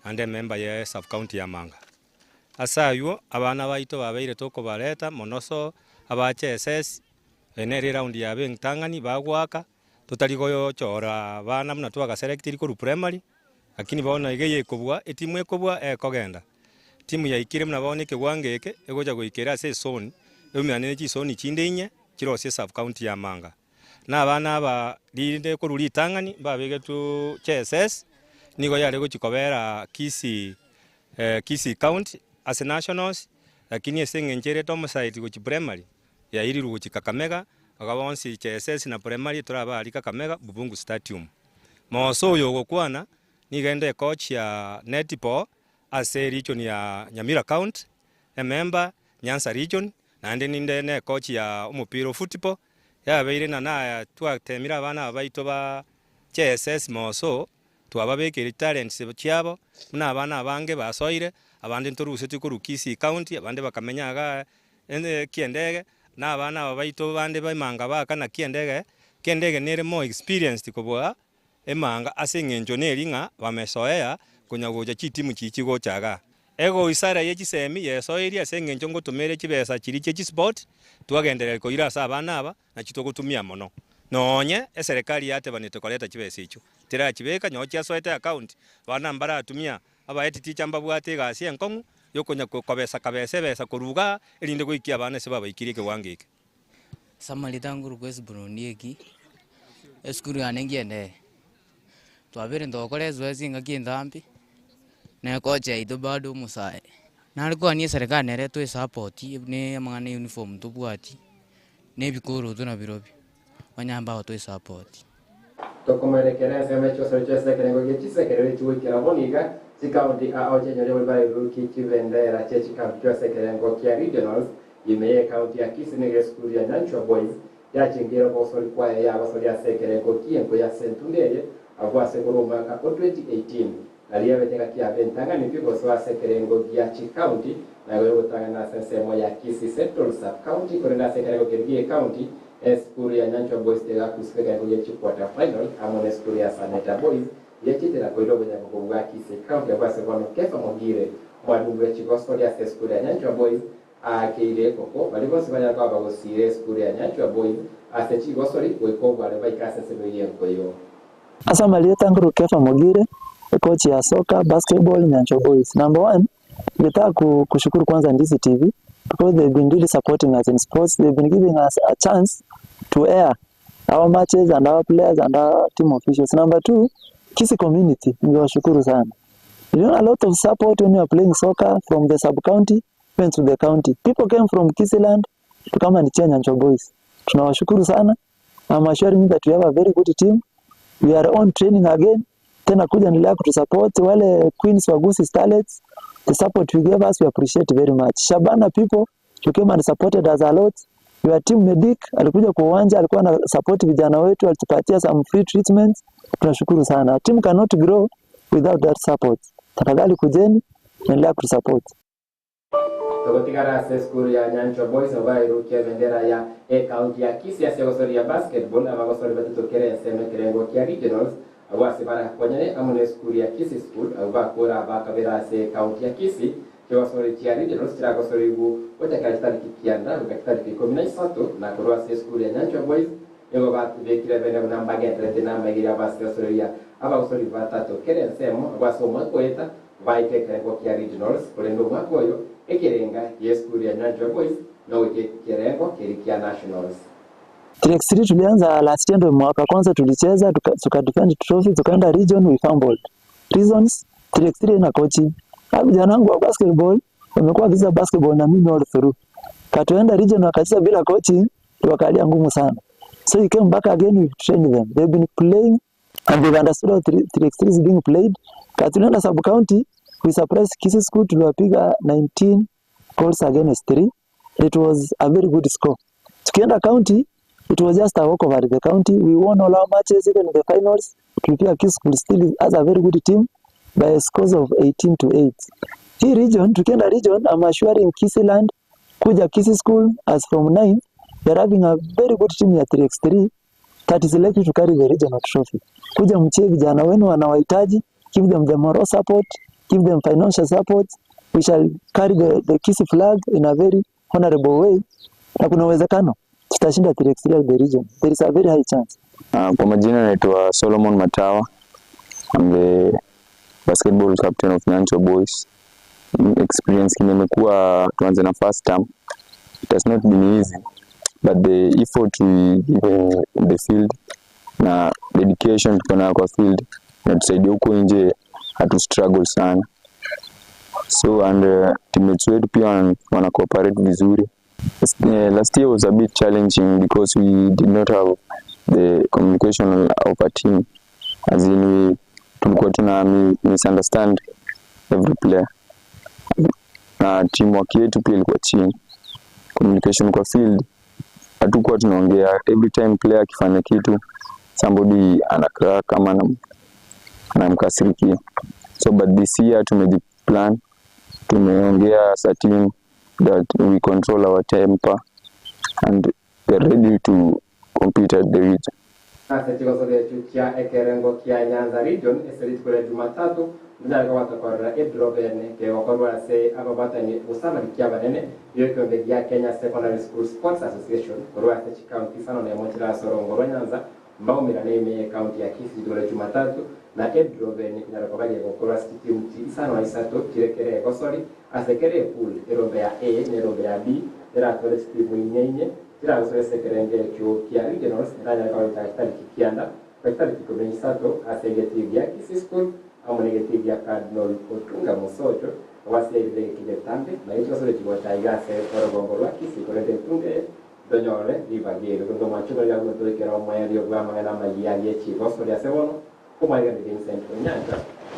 and a member ya sub county ya Manga. Asayo abana baito babeire toko bareta monoso abache SS ene round ya bentangani bagwaka tutaligoyo chora bana muna twaga select ko primary lakini baona igeye kubwa etimu ekubwa ekogenda timu ya ikire muna baone kegwangeke egoja goikera se zone emyane chi zone chinde inye kiro se sub county ya Manga na abana aba linde ko ruli tangani babege tu CSS nigo yale go chikobera Kisi county as nationals lakini esenge nchere tomo site go primary ya iri rugo Kakamega akabonsi CSS na primary turaba ali Kakamega Bubungu Stadium moso yogo kwana nigende coach ya netball as region ya Nyamira county a member Nyanza region na ninde ne coach ya umupira football ya beire na twatemira abana abaito ba CSS moso twababekera talents cyabo muna abana abange basoire abandi ntoruse tikuru Kisi county abandi bakamenyaga kiendege na abana abaito bande bamanga bakana kiendege nere more experienced kubwa emanga asengenjo neringa bamesoea kunyagoja chitimu chichigo chaga ego isara yechisemi yesoiri asengenjo ngotumere chibesa chiriche chisport twagenderera koira asa abana aba na chitogutumia mono nonye eserikali yate banete koleta chibesa icho tira chibeka nyocha soete account bana mbara atumia abaeti ticha mbabwate gasi enkongu yokonya kabesa kuruga elinde goikia abana se babaikire kiwangike Samali tanguru kwezi Burundieki eskuru yanengiende twabere ndokore zoezi ngakindambi na kocha ito bado musae na alikuwa ni serikali nereto support ne mangana uniform tubwati ne bikoro tuna birobi wanyamba to support tokomerekera semecho sochese kerengo gichisekere chiwikira boniga chikaunti a ochenyore bari ruki chivendera chechikaunti sekerengo kia regionals imeye kaunti ya Kisii school ya Nyanchwa Boys yachingira bosori kwa ya bosori ya sekerengo kiengo ya Sentundere abwa sekoro mwaka 2018 aliye beteka kia bentanga ni pigo swa sekerengo ya Chikaunti na wewe tangana sensemo ya Kisii Central Sub County kurenda sekerengo kirgie county school ya Nyanchwa Boys tega kusifika kwenye quarter final amone school ya Saneta Boys yechitira koido kwenye kugwa Kisii County kwa sekono kefa mogire mwadungu ya Chikostoria ya school ya Nyanchwa Boys akire koko balibo sibanya kwa bagosire school ya Nyanchwa Boys ase Chikostori weko bale baikase sebeye koyo asa malieta nguru kefa mogire coach ya soka basketball Nyanchwa Boys. Number 1, nataka kushukuru kwanza Ndizi TV because they've been really supporting us in sports. They've been giving us a chance to air our matches and our players and our team officials. Number 2, Kisii community, niwashukuru sana. You know, a lot of support when you are playing soccer from the sub-county even to the county. People came from Kisii land to come and cheer Nyanchwa Boys. Tunawashukuru sana. I'm assuring you that we have a very good team. We are on training again. Tena kuja endelea kutusupport wale Queens wa Gusii Starlets. The support you gave us, we appreciate very much. Shabana people, you came and supported us a lot. Your team medic alikuja kwa uwanja, alikuwa na support vijana wetu, alitupatia some free treatments. Tunashukuru sana. Team cannot grow without that support. Tafadhali kujeni, endelea kutusupport. Tokotikara school ya Nyanchwa Boys ambayo irukia bendera ya county ya Kisii ya sekosori ya basketball ama kosori batutokere seme kerengo kia regionals awasi bara konyane amune school ya Kisii school abakora bakabera se county ya Kisii kwa sori ya regionals tira kosori bu otakali tariki kianda ukatari 13 na korwa se school ya Nyanchwa Boys ego bat vekire bene namba getre na magira basketball ya abakosori batato kere semo abasoma koeta vaite kerengo kia regionals kolendo makoyo ekirenga school ya Nyanchwa Boys na weke kirengo kirikia nationals. Track 3 tulianza last year ndio mwaka kwanza tulicheza tukadefend trophy tukaenda region we fumbled. Reasons Track 3 na coaching. Vijana wangu wa basketball wamekuwa wakicheza basketball na mimi all through. Katuenda region wakacheza bila coaching wakalia ngumu sana. So we came back again, we trained them. They've been playing and they've understood how Track 3 is being played. Katuenda sub county we surprised Kisii school tuliwapiga 19 goals against 3. It was a very good score. Tukienda county it was just a walk over the county. We won all our matches, even in the finals. Tulipia Kisii school still has a very good team by a score of 18-8. Hii region, tukienda region, I'm assuring Kisii land, kuja Kisii school as from 9, they're having a very good team ya 3x3 that is likely to carry the regional trophy. Kuja mchie vijana wenu wanawahitaji, give them the moral support, give them financial support. We shall carry the Kisii flag in a very honorable way. Na kuna uwezekano tutashinda 3x3 of the region. There is a very high chance. Kwa majina naitwa Solomon Matawa. I'm the basketball captain of Nyanchwa Boys. Experience kimekuwa tuanze na first term. It has not been easy, but the effort we give in the field na dedication tuko nayo kwa field na tusaidia huko nje hatu struggle sana. So and teammates wetu pia wana cooperate vizuri. Last year was a bit challenging because we did not have the communication of a team. As in, tulikuwa tuna misunderstand every player. Na teamwork yetu pia ilikuwa chini. Communication kwa field, hatukuwa tunaongea. Every time player akifanya kitu, somebody anacrack kama anamkasirikia. So but this year tumejiplan, tumeongea as a team that we control our temper and we're ready to compete at the region. Sasa chikosoge chukia ekerengo kia Nyanza region eserit kule Jumatatu ndaka watakorera edrobene ke wakorwa se ababatani usama likia banene yoko ndegia Kenya Secondary School Sports Association korwa se county sana na mochila Sorongoro Nyanza maumira nime kaunti ya Kisii dole Jumatatu na Edroven nyarokobali gukora team isano na isato kirekere gosori asekere pool erombe ya A na erombe ya B iratware team inyenye iragusore sekerenge kyo kia regionals ndanya kwa itari kikianda Pektari kikome isato asegeti ya Kisii School amonegeti ya Cardinal Otunga Musojo wasi ile kijetambe na hicho sore kibota igase orogongorwa Kisii kolete tunge donyore ribagero ndo machuno ya gutokera omweri ogwama na magia yechi goso ya sebono kuma ile ndi centro nyanja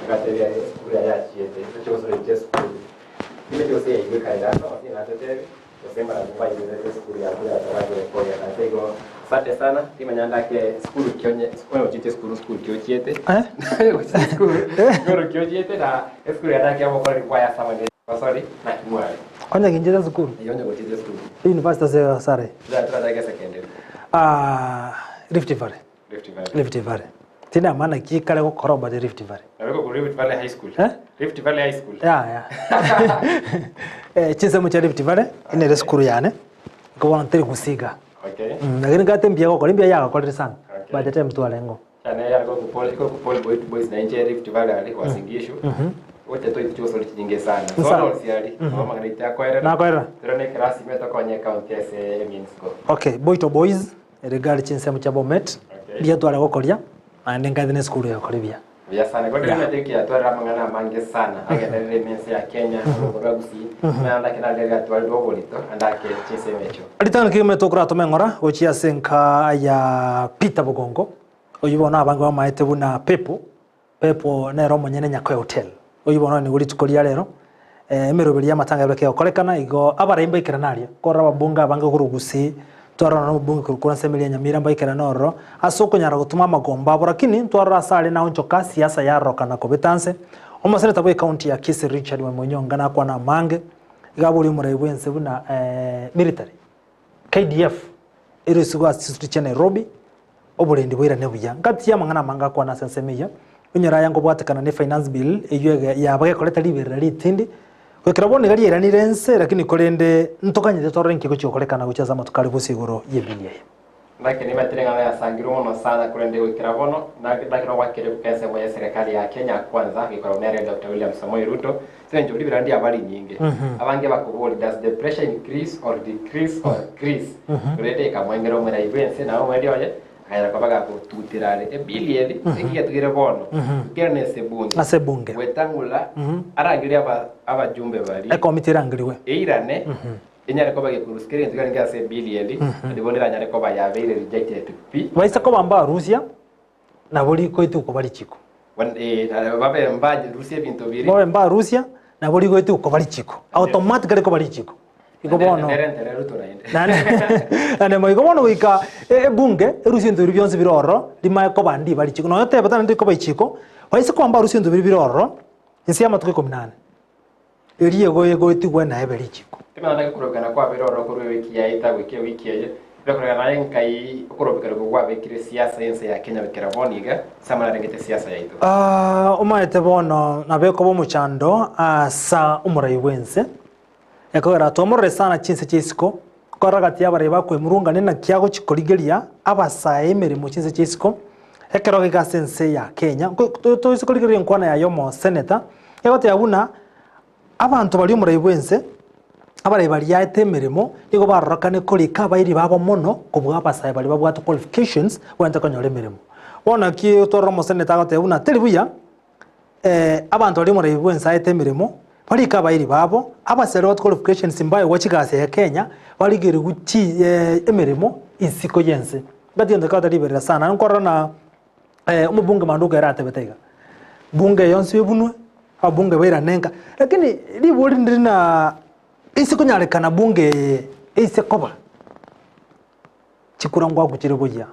gateria ya yachiete hicho sore Jesu ile yo sei ile kaida no sina tetere kusema na kufa ile school ya kula taraje kwa ya tego asante sana tima nyanda ke school kionye school chite school kiochiete school goro kiochiete na school ya dake hapo kwa require sama ni sorry na kimwari Kwanja kinjeza school? Yonye gochite school. University za sare. Za secondary. Rift Valley. Rift Valley. Rift Valley. Tina maana kikale gukoroba de Rift Valley. Nabeko ku Rift Valley High School. Rift Valley High School. Ya. Chinse mu cha Rift Valley ine school yane. Ko wana teri kusiga. Okay. Lakini ngate mbia ko limbia yaka ko sana. By the time tu alengo. Chane ya ko pole boys na nje Rift Valley ali kwa singisho. Wote to iticho sori kinge sana. So siali. Mama ngita kwera. Na kwera. Turone klasi meto kwenye county ese Minsko. Okay, Boito Boys regard chinse mu cha Bomet. Bia tu alagokoria. Ande ngade school ya koribia. Bia sana kwa nini nateki atwara mangana mange sana. Agenderere mense ya Kenya ngora gusi. Na anda kina lega atwara dogolito andake chinse mecho. Alitana kime tokura tomengora ochia senka ya Peter Bogongo. Oyibona abango bamaete buna Pepo nero monyene Nyakoe Hotel. Oyibona ni guri tukoria rero emeroberi ya matanga yake okorekana igo abaremba ikeranaria korra babunga banga kurugusi twarana no bunga kurukura semeli Nyamira mbaikera noro asoko nyara gutuma magomba borakini twarara sale na onchoka siasa ya roka na kobetanse omasere tabwe county ya Kisii Richard Mwenyonga na kwa na mange igabuli muraiwense buna military KDF irisigo assist cha Nairobi oburendi bwira nebuya ngati ya mangana manga kwa na sensemeya unyara yango bwatekana ne finance bill iyo yabage koleta libera litindi kwekera bone gari era nirense lakini kolende ntokanye torenki ko cyokolekana guchaza matukali busiguro yebiliye Ndake ni materenga ya sangiro mono sana kolende kwekera bono na ndake no wakere pesa ya serikali ya Kenya kwanza ikora unere Dr. William Samoei Ruto senjo libera ndi abali nyinge abange bakuboli does the pressure increase or decrease or increase kolete kamwengero mera ibense na omwe ndioje kaya kabaga kututirare ebilieri ikiya tugire bono kerne sebunge wetangula arangire abajumbe bari committee rangiriwe eirane enyare kobaga kuruskere ntigani ngase ebilieri ndibonera nyare koba ya very rejected pi waisa ko bamba Russia na boli ko itu ko bali chiko babe mbaje Russia bintu biri babe mba Russia na boli ko itu ko bali chiko automatically ko bali chiko iko bono nane mo iko bono wika bunge Russia ndu byonse biroro lima ko bandi bali chiko no yote batana ndi ko bali chiko waisa ko bamba Russia ndu biroro insi ama tuko 18 eriye go itigwe na ebeli chiko timana kurogana kwa biroro kuri wiki ya ita wiki ya bikorana nkai kurobekera kwa bekire siasa yense ya Kenya bekera boniga samana rengete siasa ya ito umaete bono nabeko bo muchando sa umurai wense ekora tomore sana chinse chisiko koragati abareba kwe murungane na kiago chikorigeria abasa emerimo chinse chisiko ekero ga sense ya Kenya to isikorigeria nkwana ya yomo senator egote yabuna abantu bali umurai wense abare bari yaete merimo igo barokane kuri kabairi babo mono kubwa abasa bari babwa qualifications wenda konyore merimo bona ki toromo senator gote una telebuya abantu bali umurai wense yaete merimo bali kabairi babo abasero qualifications mbaye wachigase ya Kenya bali gere guti emerimo isiko yense ngati ndo kada libera sana nkorona umubunge manduga erate betega bunge yonse yebunwe abunge baira nenga lakini libori ndina isiko nyarekana bunge isekoba chikurangwa kuchire boya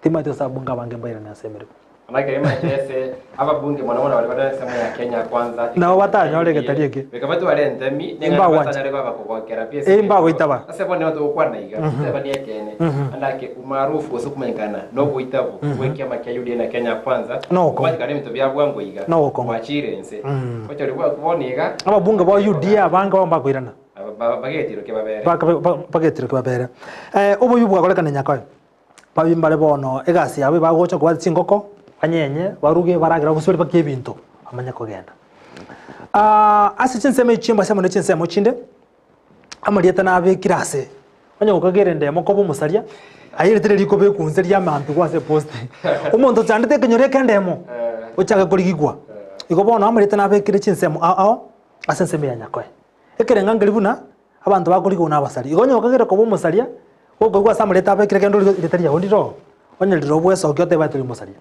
timate sabunga bange baira na semere Anake machese ababunge mwana wale badasema ya Kenya kwanza na watanya ole getarieke bekabatu wale ndemi nenga batanya baba kokera pia imba goitaba sasa bone watu okwana iga tabani yake andake umaarufu usukumenkana no goitabu weke makayudi na Kenya kwanza kwa kale mito bya bwango iga wachire nse kwacho liwa kuboniga ababunge ba UD abanga bamba kwirana bagetiro ke babere bagetiro ke babere ubo yubwa kolekana Nyakoe babimbare bono egasi yawe bagocha kwa tsingoko anyenye baruge baragira gusubira bakebinto amanya kugenda ase chinseme chimba sema ne chinsemo chinde amarieta nabe kirase anya ukagere ndemo ko bumusaria ayiretere liko be kunseria mantu kwase post umuntu cyandite kenyore kendemo uchaga kurigigwa iko bono amarieta nabe kire chinsemo asenseme ya nyakoe ekere ngangari buna abantu bakurigo nabasari igonye ukagere ko bumusaria uko kwa samarieta abe kire kendo riteria ondiro onyeliro bweso kyote baturi musaria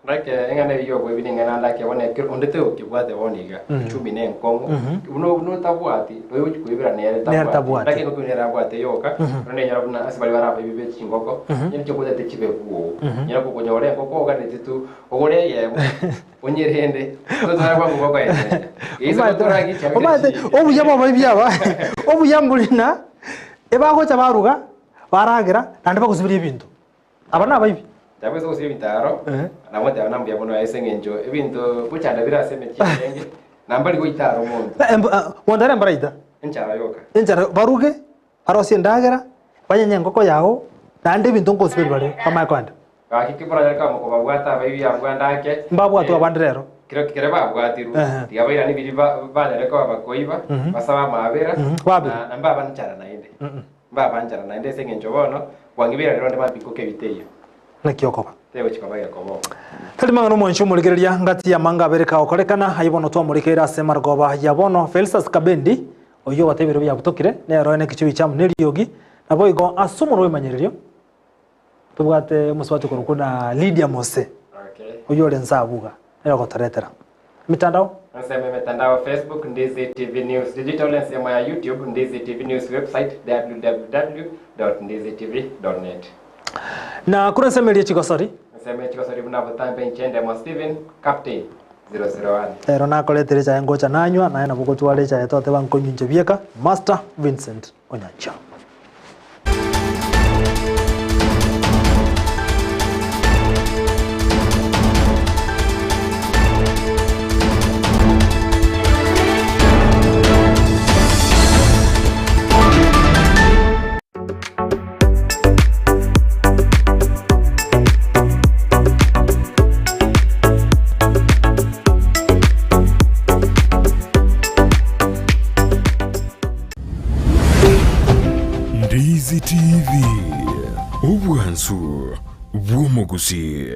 Like engane yo bwe bininga na like wone ondete ukibwate woniga chumi ne nkongo uno tabwati oyo kuibira ne tabwati like no kunera bwate yoka none nyara buna asibali bara bibe chingoko nyine cyo kudate chibe kuo nyara ko konyore ngoko ga netu ogore ye onyerende to tara kwa ngoko ene izo turagi cyangwa obate obuyamo babyaba obuyambulina ebaho cyabaruga baragira nande bakuzibira ibintu abana abayibi Tabuze gusiba bitaro namwe nambya bono yasengenjo ibintu bucyanda biraseme cyenge nambali go itaro muntu wondare mbaraida enchara baruge arosi ndagera banyenye ngoko yaho nande ibintu ngosibiri bare kama kwanda akikibura yarika mu kubabwata bayi yabwandake mbabwatu abandrero kire babwatiru tigabaira ni biri balereko abakoiba basaba mabera na mbaba nchara nainde mbaba nchara nainde sengenjo bono kwangibira rero ndemabikoke biteyo nakiokoba tewe chikabaya kobo tali mangano monsho muligereria ngati ya manga bereka okorekana hayibono twa mulikera sema rgoba yabono Felicitas Kabendi oyo watebero bya butokire ne roene kichibi chamu neriogi nabo igo asumo no manyererio tubwate muswati kuna Lydia Mose oyo lensabuga ero kotaretera mitandao nasema mitandao Facebook Ndizi TV News digital nsema ya YouTube Ndizi TV News website www.ndizitv.net na kuna semeria chikosori muna butambe nchende mo Steven Captain 001 ero na koletere cha ngocha nanywa na ena buko twale cha etote bankonye bieka Master Vincent Onyancha. Ndizi TV, ubwansu bw'umuguzi.